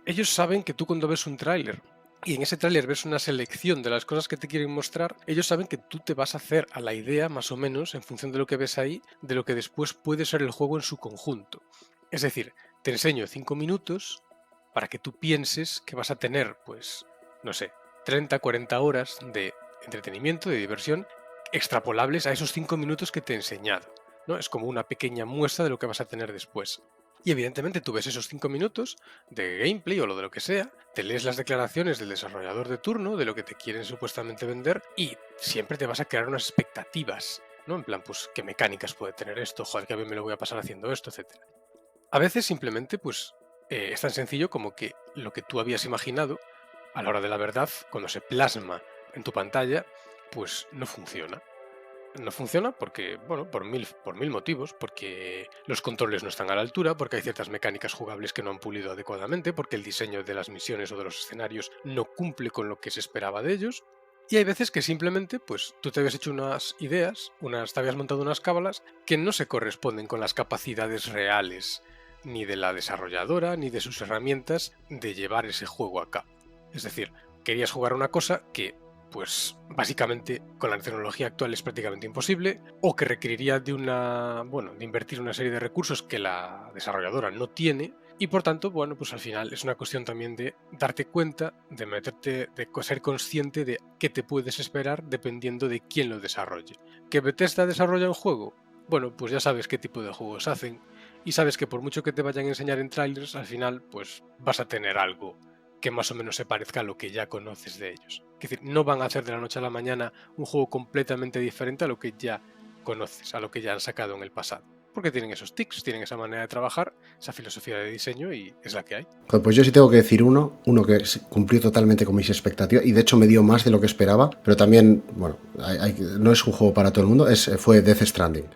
Speaker 3: Ellos saben que tú cuando ves un tráiler y en ese tráiler ves una selección de las cosas que te quieren mostrar, ellos saben que tú te vas a hacer a la idea, más o menos, en función de lo que ves ahí, de lo que después puede ser el juego en su conjunto. Es decir, te enseño 5 minutos para que tú pienses que vas a tener, pues, no sé, 30, 40 horas de entretenimiento, de diversión, extrapolables a esos 5 minutos que te he enseñado, ¿no? Es como una pequeña muestra de lo que vas a tener después. Y evidentemente tú ves esos 5 minutos de gameplay o lo de lo que sea, te lees las declaraciones del desarrollador de turno, de lo que te quieren supuestamente vender, y siempre te vas a crear unas expectativas, ¿no? En plan, pues, ¿qué mecánicas puede tener esto? Joder, que a mí me lo voy a pasar haciendo esto, etc. A veces simplemente, pues, es tan sencillo como que lo que tú habías imaginado, a la hora de la verdad, cuando se plasma en tu pantalla, pues no funciona. No funciona porque, bueno, por mil motivos, porque los controles no están a la altura, porque hay ciertas mecánicas jugables que no han pulido adecuadamente, porque el diseño de las misiones o de los escenarios no cumple con lo que se esperaba de ellos. Y hay veces que simplemente, pues, tú te habías hecho unas ideas, te habías montado unas cábalas que no se corresponden con las capacidades reales, ni de la desarrolladora, ni de sus herramientas de llevar ese juego a cabo. Es decir, querías jugar una cosa que, pues, básicamente con la tecnología actual es prácticamente imposible, o que requeriría de invertir una serie de recursos que la desarrolladora no tiene, y por tanto, bueno, pues al final es una cuestión también de darte cuenta, de meterte, de ser consciente de qué te puedes esperar dependiendo de quién lo desarrolle. ¿Que Bethesda desarrolla un juego? Bueno, pues ya sabes qué tipo de juegos hacen, y sabes que por mucho que te vayan a enseñar en trailers, al final, pues vas a tener algo que más o menos se parezca a lo que ya conoces de ellos. Es decir, no van a hacer de la noche a la mañana un juego completamente diferente a lo que ya conoces, a lo que ya han sacado en el pasado. Porque tienen esos tics, tienen esa manera de trabajar, esa filosofía de diseño y es la que hay.
Speaker 1: Pues yo sí tengo que decir uno que cumplió totalmente con mis expectativas y de hecho me dio más de lo que esperaba, pero también, bueno, no es un juego para todo el mundo, fue Death Stranding.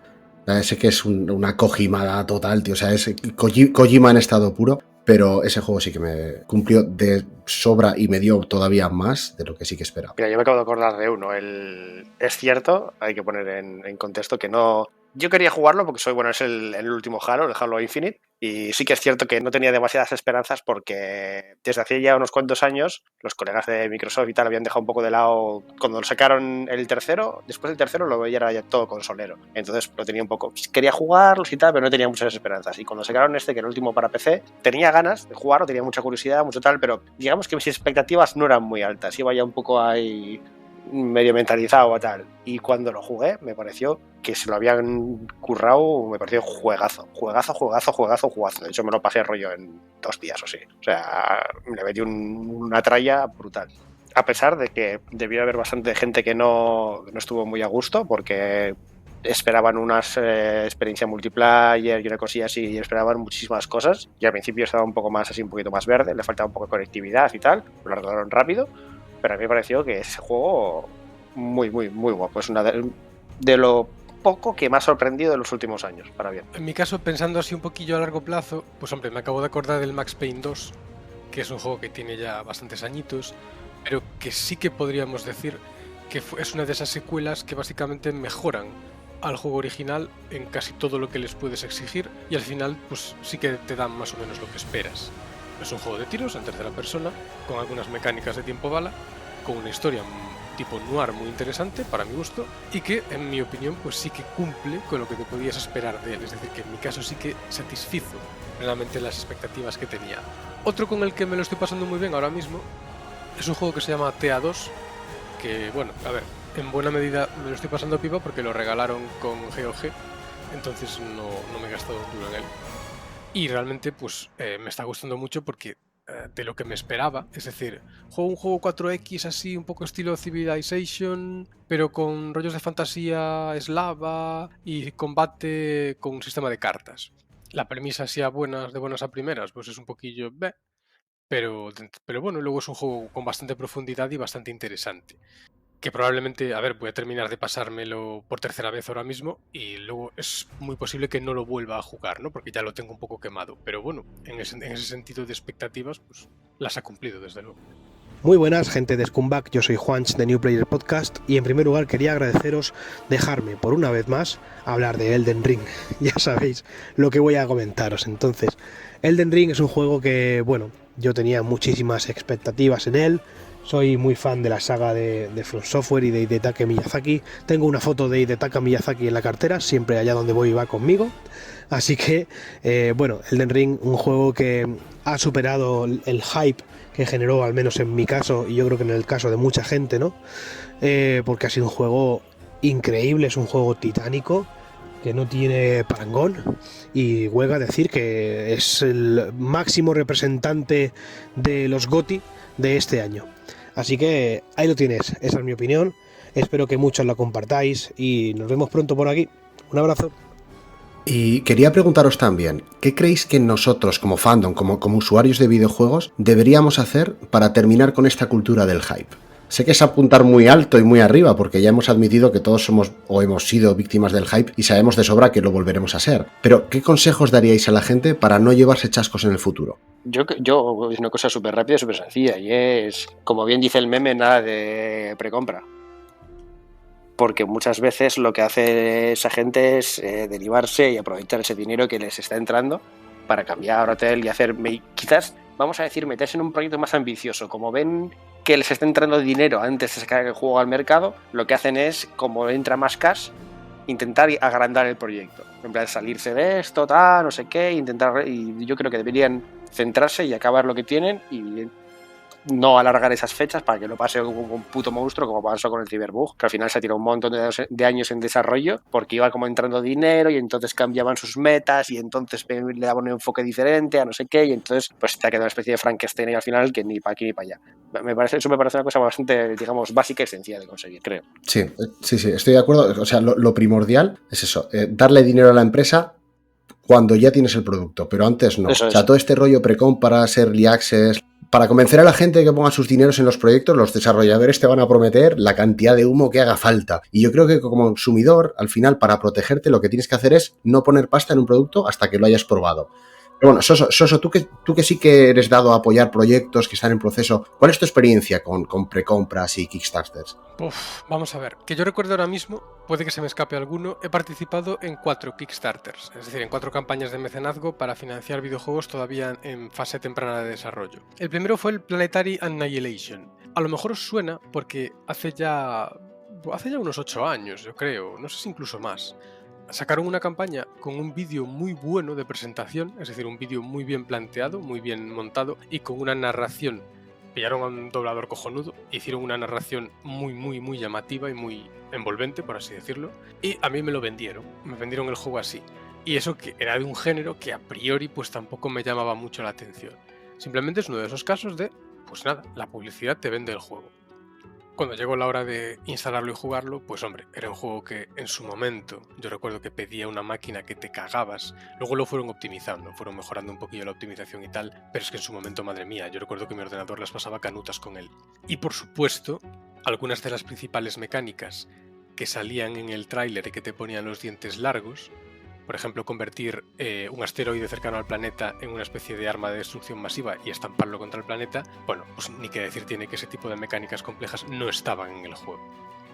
Speaker 1: Sé que es una Kojimada total, tío, o sea, es Kojima en estado puro, pero ese juego sí que me cumplió de sobra y me dio todavía más de lo que sí que esperaba.
Speaker 2: Mira, yo me acabo de acordar de uno. Es cierto, hay que poner en contexto que no... Yo quería jugarlo porque es el último Halo, el Halo Infinite, y sí que es cierto que no tenía demasiadas esperanzas porque desde hace ya unos cuantos años los colegas de Microsoft y tal habían dejado un poco de lado. Cuando lo sacaron el tercero, después del tercero lo veía ya todo consolero. Entonces lo tenía un poco... Quería jugarlos y tal, pero no tenía muchas esperanzas. Y cuando sacaron que era el último para PC, tenía ganas de jugarlo, tenía mucha curiosidad, mucho tal, pero digamos que mis expectativas no eran muy altas. Iba ya un poco ahí medio mentalizado o tal. Y cuando lo jugué, me pareció que se lo habían currado, me pareció juegazo. De hecho, me lo pasé rollo en 2 días o sí. O sea, me metí una tralla brutal. A pesar de que debió haber bastante gente que no estuvo muy a gusto, porque esperaban una experiencia multiplayer y una cosilla así, y esperaban muchísimas cosas. Y al principio estaba un poquito más verde, le faltaba un poco de conectividad y tal, lo arreglaron rápido. Pero a mí me pareció que ese juego muy, muy, muy guapo. Es una de lo poco que me ha sorprendido en los últimos años, para bien.
Speaker 3: En mi caso, pensando así un poquillo a largo plazo, pues hombre, me acabo de acordar del Max Payne 2, que es un juego que tiene ya bastantes añitos, pero que sí que podríamos decir que es una de esas secuelas que básicamente mejoran al juego original en casi todo lo que les puedes exigir y al final pues sí que te dan más o menos lo que esperas. Es un juego de tiros en tercera persona, con algunas mecánicas de tiempo bala, con una historia tipo noir muy interesante para mi gusto y que en mi opinión pues sí que cumple con lo que te podías esperar de él, es decir que en mi caso sí que satisfizo realmente las expectativas que tenía. Otro con el que me lo estoy pasando muy bien ahora mismo es un juego que se llama TA2, que bueno, a ver, en buena medida me lo estoy pasando pipa porque lo regalaron con GOG, entonces no me he gastado un duro en él. Y realmente pues me está gustando mucho porque de lo que me esperaba, es decir, juego un juego 4X así, un poco estilo Civilization, pero con rollos de fantasía eslava y combate con un sistema de cartas. La premisa así de buenas a primeras, pues es un poquillo... Pero bueno, luego es un juego con bastante profundidad y bastante interesante. Que probablemente, a ver, voy a terminar de pasármelo por tercera vez ahora mismo y luego es muy posible que no lo vuelva a jugar, ¿no? Porque ya lo tengo un poco quemado. Pero bueno, en ese sentido de expectativas, pues las ha cumplido desde luego.
Speaker 9: Muy buenas, gente de Scumbag, yo soy Juanch de New Player Podcast y en primer lugar quería agradeceros dejarme por una vez más hablar de Elden Ring. Ya sabéis lo que voy a comentaros. Entonces, Elden Ring es un juego que, bueno, yo tenía muchísimas expectativas en él, Soy muy fan de la saga de From Software y de Hidetaka Miyazaki. Tengo una foto de Hidetaka Miyazaki en la cartera, siempre allá donde voy va conmigo. Así que, bueno, Elden Ring, un juego que ha superado el hype que generó, al menos en mi caso, y yo creo que en el caso de mucha gente, ¿no? Porque ha sido un juego increíble, es un juego titánico, que no tiene parangón, y huelga decir que es el máximo representante de los GOTY de este año. Así que ahí lo tienes, esa es mi opinión. Espero que muchos la compartáis y nos vemos pronto por aquí. Un abrazo.
Speaker 1: Y quería preguntaros también, ¿qué creéis que nosotros como fandom, como usuarios de videojuegos, deberíamos hacer para terminar con esta cultura del hype? Sé que es apuntar muy alto y muy arriba, porque ya hemos admitido que todos somos o hemos sido víctimas del hype y sabemos de sobra que lo volveremos a ser. Pero, ¿qué consejos daríais a la gente para no llevarse chascos en el futuro?
Speaker 2: Yo es una cosa súper rápida y súper sencilla, y es, como bien dice el meme, nada de precompra. Porque muchas veces lo que hace esa gente es derivarse y aprovechar ese dinero que les está entrando para cambiar hotel y hacer, quizás, vamos a decir, meterse en un proyecto más ambicioso. Como ven que les está entrando dinero antes de sacar el juego al mercado, lo que hacen es, como entra más cash, intentar agrandar el proyecto. En plan, salirse de esto, tal, no sé qué, intentar. Y yo creo que deberían centrarse y acabar lo que tienen y no alargar esas fechas para que no pase un puto monstruo como pasó con el Cyberbug, que al final se tiró un montón de años en desarrollo porque iba como entrando dinero y entonces cambiaban sus metas y entonces le daban un enfoque diferente a no sé qué y entonces pues te ha quedado una especie de Frankenstein y al final que ni para aquí ni para allá. Eso me parece una cosa bastante, digamos, básica y sencilla de conseguir, creo.
Speaker 1: Sí, estoy de acuerdo. O sea, lo primordial es eso, darle dinero a la empresa cuando ya tienes el producto, pero antes no.
Speaker 2: Eso
Speaker 1: o sea,
Speaker 2: es.
Speaker 1: todo este rollo pre-compras, early access, para convencer a la gente de que ponga sus dineros en los proyectos, los desarrolladores te van a prometer la cantidad de humo que haga falta. Y yo creo que como consumidor, al final, para protegerte, lo que tienes que hacer es no poner pasta en un producto hasta que lo hayas probado. Pero bueno, Soso, tú que sí que eres dado a apoyar proyectos que están en proceso, ¿cuál es tu experiencia con precompras y Kickstarters?
Speaker 3: Vamos a ver, que yo recuerdo ahora mismo, puede que se me escape alguno, he participado en 4 Kickstarters, es decir, en 4 campañas de mecenazgo para financiar videojuegos todavía en fase temprana de desarrollo. El primero fue el Planetary Annihilation. A lo mejor os suena porque hace ya unos 8 años, yo creo, no sé si incluso más. Sacaron una campaña con un vídeo muy bueno de presentación, es decir, un vídeo muy bien planteado, muy bien montado y con una narración. Pillaron a un doblador cojonudo, hicieron una narración muy llamativa y muy envolvente, por así decirlo, y a mí me vendieron el juego así. Y eso que era de un género que a priori pues tampoco me llamaba mucho la atención. Simplemente es uno de esos casos de, pues nada, la publicidad te vende el juego. Cuando llegó la hora de instalarlo y jugarlo, pues hombre, era un juego que en su momento yo recuerdo que pedía una máquina que te cagabas. Luego lo fueron optimizando, fueron mejorando un poquillo la optimización y tal, pero es que en su momento, madre mía, yo recuerdo que mi ordenador las pasaba canutas con él. Y por supuesto, algunas de las principales mecánicas que salían en el tráiler y que te ponían los dientes largos, por ejemplo, convertir un asteroide cercano al planeta en una especie de arma de destrucción masiva y estamparlo contra el planeta, bueno, pues ni qué decir tiene que ese tipo de mecánicas complejas no estaban en el juego.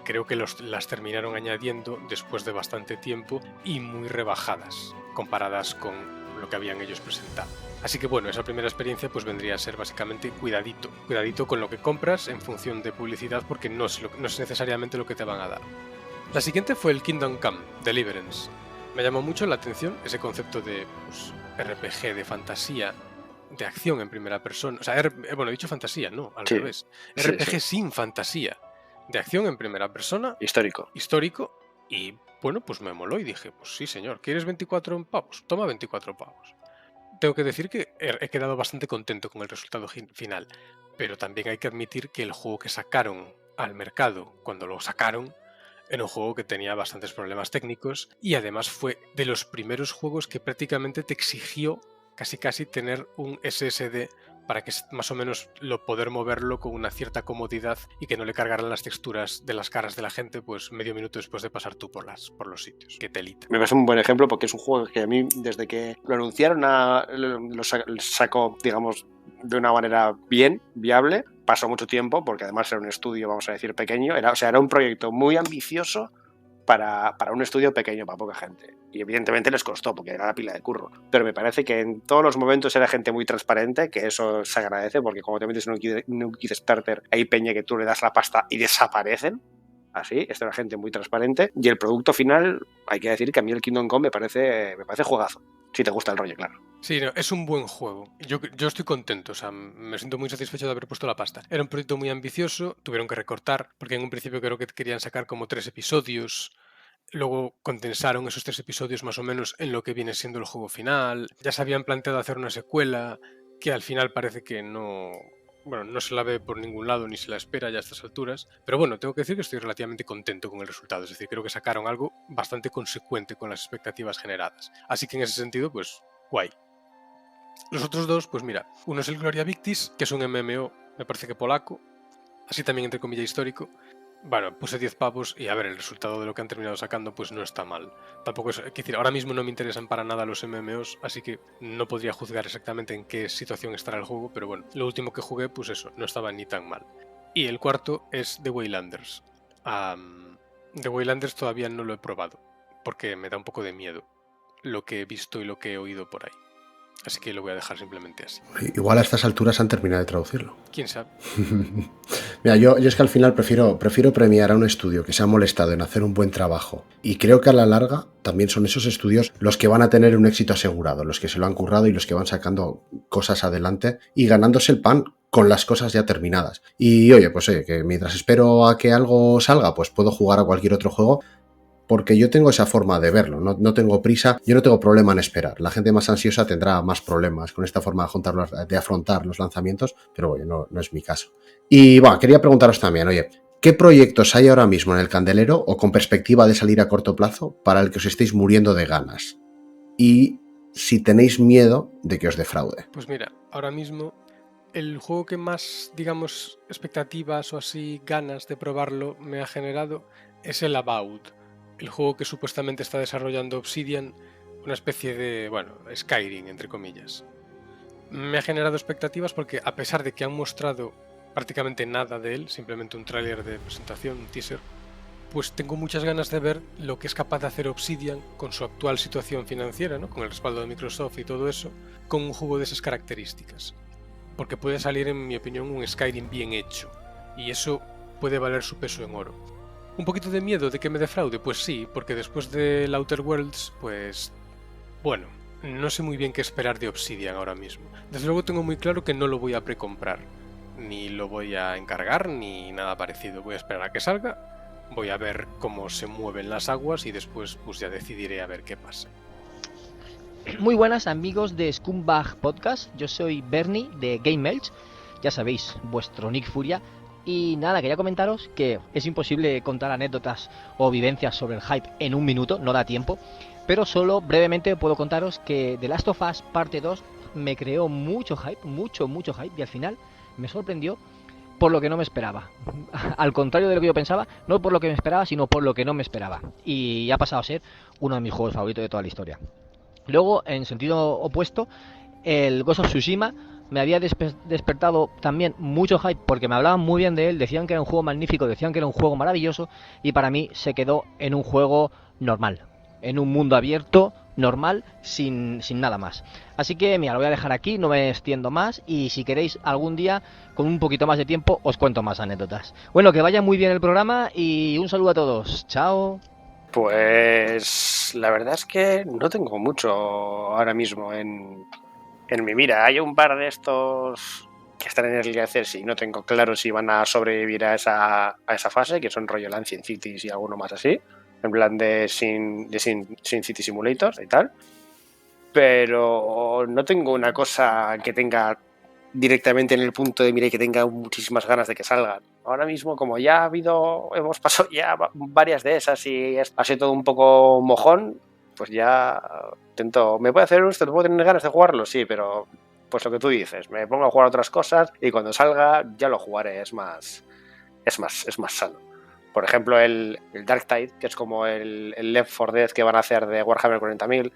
Speaker 3: Creo que las terminaron añadiendo después de bastante tiempo y muy rebajadas, comparadas con lo que habían ellos presentado. Así que bueno, esa primera experiencia pues vendría a ser básicamente cuidadito con lo que compras en función de publicidad porque no es necesariamente lo que te van a dar. La siguiente fue el Kingdom Come Deliverance. Me llamó mucho la atención ese concepto de RPG, de fantasía, de acción en primera persona. O sea, bueno, he dicho fantasía, no, al revés. RPG sin fantasía, de acción en primera persona. Histórico. Y bueno, pues me moló y dije, pues sí señor, ¿quieres 24 pavos? Toma 24 pavos. Tengo que decir que he quedado bastante contento con el resultado final, pero también hay que admitir que el juego que sacaron al mercado, cuando lo sacaron, era un juego que tenía bastantes problemas técnicos y además fue de los primeros juegos que prácticamente te exigió casi tener un SSD para que más o menos poder moverlo con una cierta comodidad y que no le cargaran las texturas de las caras de la gente pues medio minuto después de pasar tú por los sitios. Qué telita.
Speaker 2: Me parece un buen ejemplo porque es un juego que a mí desde que lo anunciaron lo sacó, digamos, de una manera bien, viable. Pasó mucho tiempo porque además era un estudio, vamos a decir, pequeño. Era un proyecto muy ambicioso para un estudio pequeño, para poca gente. Y evidentemente les costó, porque era la pila de curro. Pero me parece que en todos los momentos era gente muy transparente, que eso se agradece, porque como te metes en un Kickstarter, hay peña que tú le das la pasta y desaparecen. Así, esta era gente muy transparente. Y el producto final, hay que decir que a mí el Kingdom Come me parece juegazo. Si te gusta el rollo, claro.
Speaker 3: Sí, no, es un buen juego. Yo estoy contento, o sea, me siento muy satisfecho de haber puesto la pasta. Era un proyecto muy ambicioso, tuvieron que recortar, porque en un principio creo que querían sacar como 3 episodios. Luego condensaron esos 3 episodios más o menos en lo que viene siendo el juego final. Ya se habían planteado hacer una secuela que al final parece que no se la ve por ningún lado ni se la espera ya a estas alturas. Pero bueno, tengo que decir que estoy relativamente contento con el resultado. Es decir, creo que sacaron algo bastante consecuente con las expectativas generadas. Así que en ese sentido, pues, guay. Los otros dos, pues mira, uno es el Gloria Victis, que es un MMO, me parece que polaco, así también entre comillas histórico. Bueno, puse 10 pavos y a ver, el resultado de lo que han terminado sacando pues no está mal. Tampoco es, quiero decir, ahora mismo no me interesan para nada los MMOs, así que no podría juzgar exactamente en qué situación estará el juego, pero bueno, lo último que jugué, pues eso, no estaba ni tan mal. Y el cuarto es The Waylanders. The Waylanders todavía no lo he probado, porque me da un poco de miedo lo que he visto y lo que he oído por ahí. Así que lo voy a dejar simplemente así.
Speaker 1: Igual a estas alturas han terminado de traducirlo.
Speaker 3: ¿Quién sabe?
Speaker 1: Mira, yo es que al final prefiero premiar a un estudio que se ha molestado en hacer un buen trabajo. Y creo que a la larga también son esos estudios los que van a tener un éxito asegurado, los que se lo han currado y los que van sacando cosas adelante y ganándose el pan con las cosas ya terminadas. Y oye, pues que mientras espero a que algo salga, pues puedo jugar a cualquier otro juego, porque yo tengo esa forma de verlo, no tengo prisa, yo no tengo problema en esperar. La gente más ansiosa tendrá más problemas con esta forma de afrontar los lanzamientos, pero bueno, no es mi caso. Y bueno, quería preguntaros también, oye, ¿qué proyectos hay ahora mismo en el candelero o con perspectiva de salir a corto plazo para el que os estéis muriendo de ganas? Y si tenéis miedo de que os defraude.
Speaker 3: Pues mira, ahora mismo el juego que más, digamos, expectativas o así ganas de probarlo me ha generado es el About. El juego que supuestamente está desarrollando Obsidian, una especie de, Skyrim, entre comillas. Me ha generado expectativas porque a pesar de que han mostrado prácticamente nada de él, simplemente un tráiler de presentación, un teaser, pues tengo muchas ganas de ver lo que es capaz de hacer Obsidian con su actual situación financiera, ¿no? Con el respaldo de Microsoft y todo eso, con un juego de esas características. Porque puede salir, en mi opinión, un Skyrim bien hecho, y eso puede valer su peso en oro. ¿Un poquito de miedo de que me defraude? Pues sí, porque después del Outer Worlds, pues... bueno, no sé muy bien qué esperar de Obsidian ahora mismo. Desde luego tengo muy claro que no lo voy a precomprar. Ni lo voy a encargar, ni nada parecido. Voy a esperar a que salga, voy a ver cómo se mueven las aguas y después pues ya decidiré a ver qué pasa.
Speaker 10: Muy buenas amigos de Scumbag Podcast, yo soy Bernie de Game Melch, ya sabéis, vuestro Nick Furia. Y nada, quería comentaros que es imposible contar anécdotas o vivencias sobre el hype en un minuto, no da tiempo. Pero solo brevemente puedo contaros que The Last of Us Parte 2 me creó mucho hype, mucho hype. Y al final me sorprendió por lo que no me esperaba. Al contrario de lo que yo pensaba, no por lo que me esperaba, sino por lo que no me esperaba. Y ha pasado a ser uno de mis juegos favoritos de toda la historia. Luego, en sentido opuesto, el Ghost of Tsushima me había despertado también mucho hype porque me hablaban muy bien de él, decían que era un juego magnífico, decían que era un juego maravilloso, y para mí se quedó en un juego normal, en un mundo abierto, normal, sin nada más. Así que mira, lo voy a dejar aquí, no me extiendo más, y si queréis algún día, con un poquito más de tiempo, os cuento más anécdotas. Bueno, que vaya muy bien el programa y un saludo a todos. Chao.
Speaker 2: Pues la verdad es que no tengo mucho ahora mismo en mi mira. Hay un par de estos que están en Early Access y no tengo claro si van a sobrevivir a esa fase, que son rollo Ancient Cities y alguno más así, en plan de Sin City Simulator y tal. Pero no tengo una cosa que tenga directamente en el punto de mira y que tenga muchísimas ganas de que salgan. Ahora mismo, como ya hemos pasado ya varias de esas y ha sido todo un poco mojón, pues ya me puede hacer esto, ¿te puedo tener ganas de jugarlo? Sí, pero pues lo que tú dices, me pongo a jugar otras cosas y cuando salga ya lo jugaré, es más sano. Por ejemplo, el Darktide, que es como el Left 4 Dead que van a hacer de Warhammer 40.000,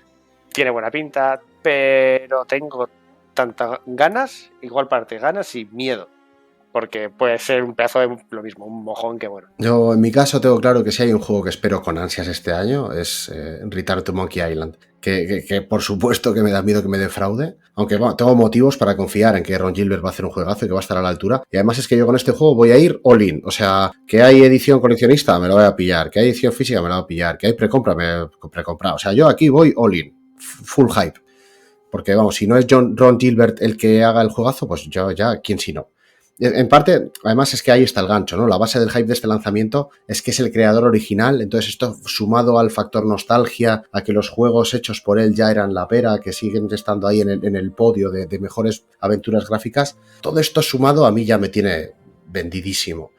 Speaker 2: tiene buena pinta, pero tengo tantas ganas, igual parte ganas y miedo. porque puede ser un pedazo de lo mismo, un mojón que bueno.
Speaker 1: Yo en mi caso tengo claro que si hay un juego que espero con ansias este año es Return to Monkey Island, que por supuesto que me da miedo que me defraude, aunque bueno, tengo motivos para confiar en que Ron Gilbert va a hacer un juegazo y que va a estar a la altura, y además es que yo con este juego voy a ir all in, o sea, que hay edición coleccionista me lo voy a pillar, que hay edición física me la voy a pillar, que hay precompra me precompra, o sea, yo aquí voy all in, full hype, porque vamos, si no es Ron Gilbert el que haga el juegazo, pues yo ya, ¿quién si no? En parte, además es que ahí está el gancho, ¿no? La base del hype de este lanzamiento es que es el creador original, entonces esto sumado al factor nostalgia, a que los juegos hechos por él ya eran la pera, que siguen estando ahí en el podio de mejores aventuras gráficas, todo esto sumado a mí ya me tiene vendidísimo.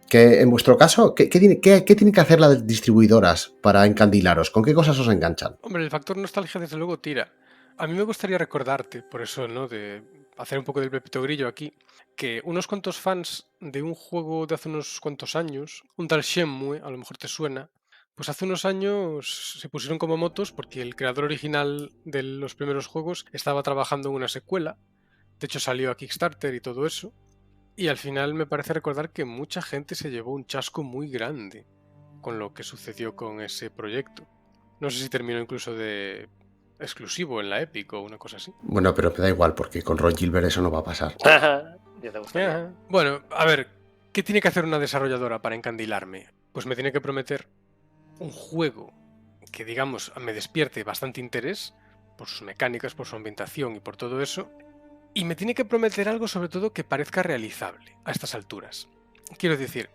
Speaker 1: Que en vuestro caso, ¿qué tienen que hacer las distribuidoras para encandilaros? ¿Con qué cosas os enganchan?
Speaker 3: Hombre, el factor nostalgia desde luego tira. A mí me gustaría recordarte, por eso, ¿no?, de hacer un poco del Pepito Grillo aquí, que unos cuantos fans de un juego de hace unos cuantos años, un tal Shenmue, a lo mejor te suena, pues hace unos años se pusieron como motos porque el creador original de los primeros juegos estaba trabajando en una secuela, de hecho salió a Kickstarter y todo eso, y al final me parece recordar que mucha gente se llevó un chasco muy grande con lo que sucedió con ese proyecto. No sé si terminó incluso de exclusivo en la Epic o una cosa así.
Speaker 1: Bueno, pero me da igual, porque con Ron Gilbert eso no va a pasar.
Speaker 2: Ya te gustaría.
Speaker 3: Bueno, a ver, ¿qué tiene que hacer una desarrolladora para encandilarme? Pues me tiene que prometer un juego que, digamos, me despierte bastante interés por sus mecánicas, por su ambientación y por todo eso. Y me tiene que prometer algo, sobre todo, que parezca realizable a estas alturas. Quiero decir,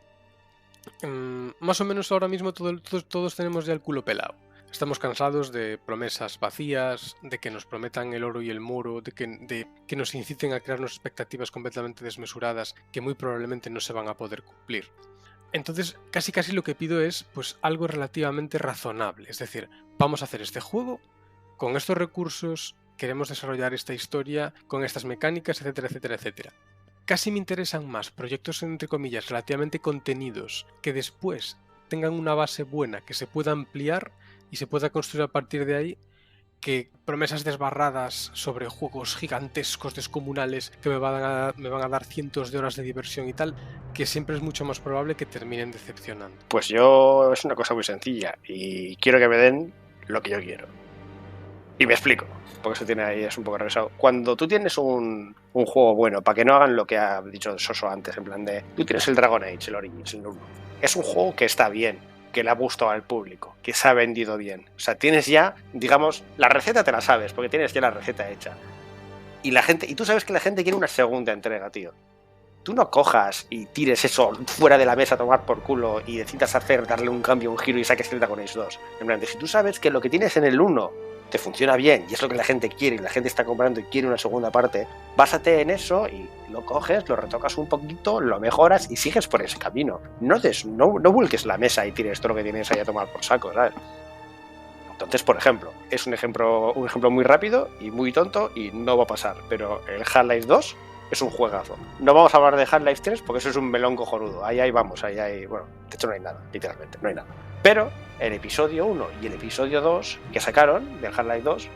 Speaker 3: más o menos ahora mismo todos tenemos ya el culo pelado. Estamos cansados de promesas vacías, de que nos prometan el oro y el moro, de que nos inciten a crearnos expectativas completamente desmesuradas que muy probablemente no se van a poder cumplir. Entonces, casi lo que pido es pues algo relativamente razonable. Es decir, vamos a hacer este juego con estos recursos, queremos desarrollar esta historia con estas mecánicas, etcétera, etcétera, etcétera. Casi me interesan más proyectos, entre comillas, relativamente contenidos, que después tengan una base buena, que se pueda ampliar y se pueda construir a partir de ahí, que promesas desbarradas sobre juegos gigantescos, descomunales, que me van a dar cientos de horas de diversión y tal, que siempre es mucho más probable que terminen decepcionando.
Speaker 2: Pues yo es una cosa muy sencilla y quiero que me den lo que yo quiero. Y me explico, porque eso tiene ahí, es un poco regresado. Cuando tú tienes un juego bueno, para que no hagan lo que ha dicho Soso antes, en plan de, tú tienes el Dragon Age, el Origins, el 1. Es un juego que está bien, que le ha gustado al público, que se ha vendido bien. O sea, tienes ya, digamos, la receta te la sabes, porque tienes ya la receta hecha. Y tú sabes que la gente quiere una segunda entrega, tío. Tú no cojas y tires eso fuera de la mesa a tomar por culo y decidas darle un cambio, un giro y saques el Dragon Age 2. En plan, si tú sabes que lo que tienes en el 1 te funciona bien y es lo que la gente quiere y la gente está comprando y quiere una segunda parte, básate en eso y lo coges, lo retocas un poquito, lo mejoras y sigues por ese camino. No vuelques la mesa y tires todo lo que tienes ahí a tomar por saco, ¿sabes? Entonces, por ejemplo, es un ejemplo muy rápido y muy tonto y no va a pasar, pero el Half-Life 2 es un juegazo. No vamos a hablar de Half-Life 3 porque eso es un melón cojonudo. Ahí vamos, bueno, de hecho no hay nada, literalmente, no hay nada. Pero el episodio 1 y el episodio 2 que sacaron del Half-Life 2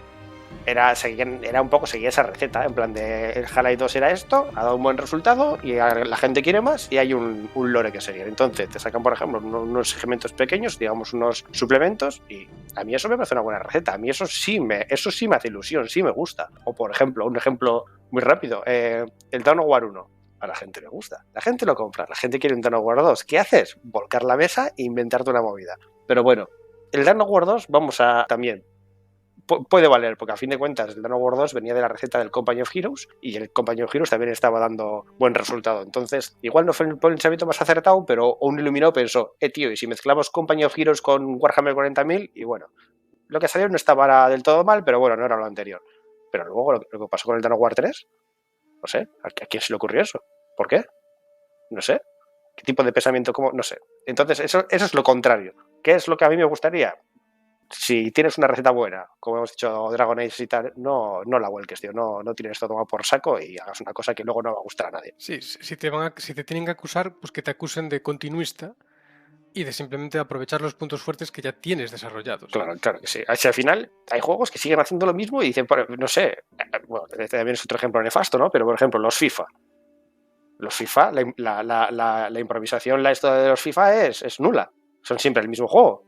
Speaker 2: era un poco, seguía esa receta, en plan de el Half-Life 2 era esto, ha dado un buen resultado y la gente quiere más y hay un lore que seguir. Entonces te sacan, por ejemplo, unos segmentos pequeños, digamos unos suplementos, y a mí eso me parece una buena receta. A mí eso sí me hace ilusión, sí me gusta. O por ejemplo, un ejemplo muy rápido, el Dawn of War 1. A la gente le gusta, la gente lo compra, la gente quiere un Dawn of War 2. ¿Qué haces? Volcar la mesa e inventarte una movida. Pero bueno, el Dawn of War 2 vamos a también puede valer, porque a fin de cuentas el Dawn of War 2 venía de la receta del Company of Heroes y el Company of Heroes también estaba dando buen resultado. Entonces, igual no fue el pensamiento más acertado, pero un iluminado pensó, tío, y si mezclamos Company of Heroes con Warhammer 40.000, y bueno, lo que salió no estaba del todo mal, pero bueno, no era lo anterior. Pero luego lo que pasó con el Dawn of War 3, no sé, ¿a quién se le ocurrió eso? ¿Por qué? No sé. ¿Qué tipo de pensamiento? ¿Cómo? No sé. Entonces, eso es lo contrario. ¿Qué es lo que a mí me gustaría? Si tienes una receta buena, como hemos dicho Dragon Age y tal, no la vuelques, tío. No tienes todo tomado por saco y hagas una cosa que luego no va a gustar a nadie.
Speaker 3: Sí, si te tienen que acusar, pues que te acusen de continuista y de simplemente aprovechar los puntos fuertes que ya tienes desarrollados.
Speaker 2: Claro que sí. Al final hay juegos que siguen haciendo lo mismo y dicen, no sé, bueno, también es otro ejemplo nefasto, ¿no? Pero por ejemplo, los FIFA. Los FIFA, la improvisación, esto de los FIFA es nula. Son siempre el mismo juego.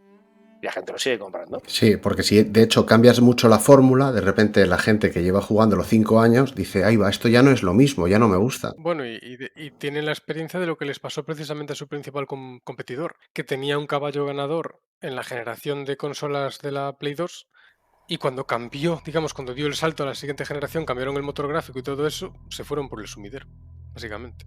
Speaker 2: Y la gente lo sigue comprando.
Speaker 1: Sí, porque si de hecho cambias mucho la fórmula, de repente la gente que lleva jugándolo 5 años dice, ahí va, esto ya no es lo mismo, ya no me gusta.
Speaker 3: Bueno, y tienen la experiencia de lo que les pasó precisamente a su principal competidor, que tenía un caballo ganador en la generación de consolas de la Play 2, y cuando cambió, digamos, cuando dio el salto a la siguiente generación, cambiaron el motor gráfico y todo eso, se fueron por el sumidero, básicamente.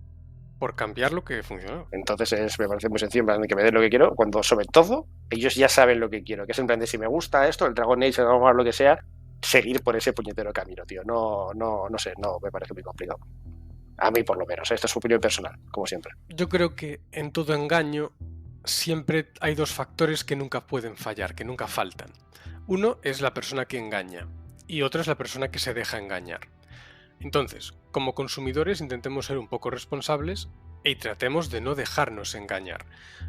Speaker 3: Por cambiar lo que funcionó.
Speaker 2: Entonces me parece muy sencillo, en plan de que me den lo que quiero, cuando sobre todo ellos ya saben lo que quiero, que es en plan de si me gusta esto, el Dragon Age, el Dragon Ball, lo que sea, seguir por ese puñetero camino, tío. No sé, me parece muy complicado. A mí por lo menos, esta es su opinión personal, como siempre.
Speaker 3: Yo creo que en todo engaño siempre hay dos factores que nunca pueden fallar, que nunca faltan. Uno es la persona que engaña y otro es la persona que se deja engañar. Entonces, como consumidores intentemos ser un poco responsables y tratemos de no dejarnos engañar.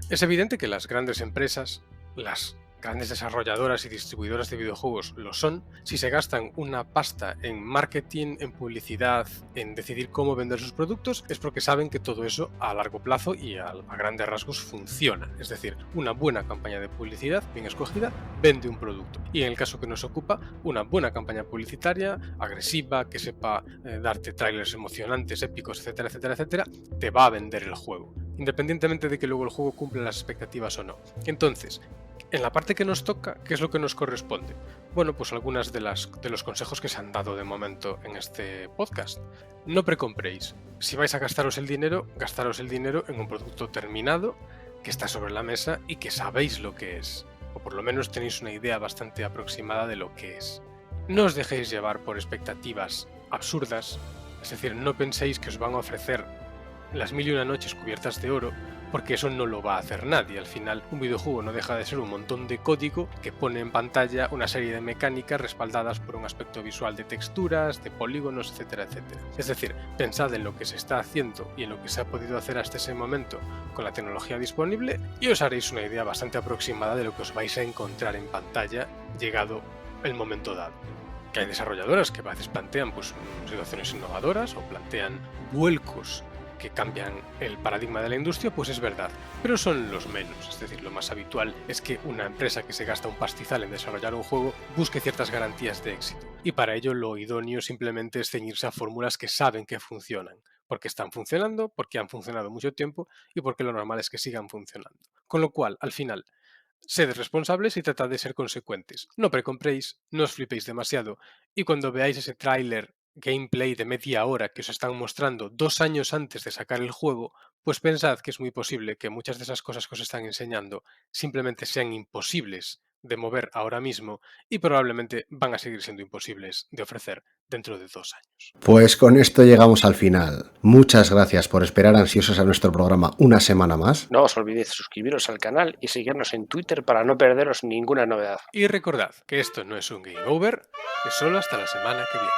Speaker 3: Es evidente que las grandes empresas, las grandes desarrolladoras y distribuidoras de videojuegos lo son si se gastan una pasta en marketing, en publicidad, en decidir cómo vender sus productos, es porque saben que todo eso a largo plazo y a grandes rasgos funciona. Es decir, una buena campaña de publicidad bien escogida vende un producto. Y en el caso que nos ocupa, una buena campaña publicitaria, agresiva, que sepa darte trailers emocionantes, épicos, etcétera, etcétera, etcétera, te va a vender el juego, independientemente de que luego el juego cumpla las expectativas o no. Entonces, en la parte que nos toca, ¿qué es lo que nos corresponde? Bueno, pues algunas de los consejos que se han dado de momento en este podcast. No precompréis. Si vais a gastaros el dinero en un producto terminado que está sobre la mesa y que sabéis lo que es, o por lo menos tenéis una idea bastante aproximada de lo que es. No os dejéis llevar por expectativas absurdas, es decir, no penséis que os van a ofrecer las 1001 noches cubiertas de oro, porque eso no lo va a hacer nadie. Al final, un videojuego no deja de ser un montón de código que pone en pantalla una serie de mecánicas respaldadas por un aspecto visual de texturas, de polígonos, etcétera, etcétera. Es decir, pensad en lo que se está haciendo y en lo que se ha podido hacer hasta ese momento con la tecnología disponible y os haréis una idea bastante aproximada de lo que os vais a encontrar en pantalla llegado el momento dado. Que hay desarrolladoras que a veces plantean situaciones innovadoras o plantean vuelcos que cambian el paradigma de la industria, pues es verdad, pero son los menos. Es decir, lo más habitual es que una empresa que se gasta un pastizal en desarrollar un juego busque ciertas garantías de éxito, y para ello lo idóneo simplemente es ceñirse a fórmulas que saben que funcionan, porque están funcionando, porque han funcionado mucho tiempo y porque lo normal es que sigan funcionando. Con lo cual, al final, sed responsables y tratad de ser consecuentes. No precompréis, no os flipéis demasiado, y cuando veáis ese tráiler gameplay de media hora que os están mostrando 2 años antes de sacar el juego, pues pensad que es muy posible que muchas de esas cosas que os están enseñando simplemente sean imposibles de mover ahora mismo y probablemente van a seguir siendo imposibles de ofrecer dentro de 2 años.
Speaker 1: Pues con esto llegamos al final. Muchas gracias por esperar ansiosos a nuestro programa una semana más.
Speaker 2: No os olvidéis de suscribiros al canal y seguirnos en Twitter para no perderos ninguna novedad.
Speaker 3: Y recordad que esto no es un game over, es solo hasta la semana que viene.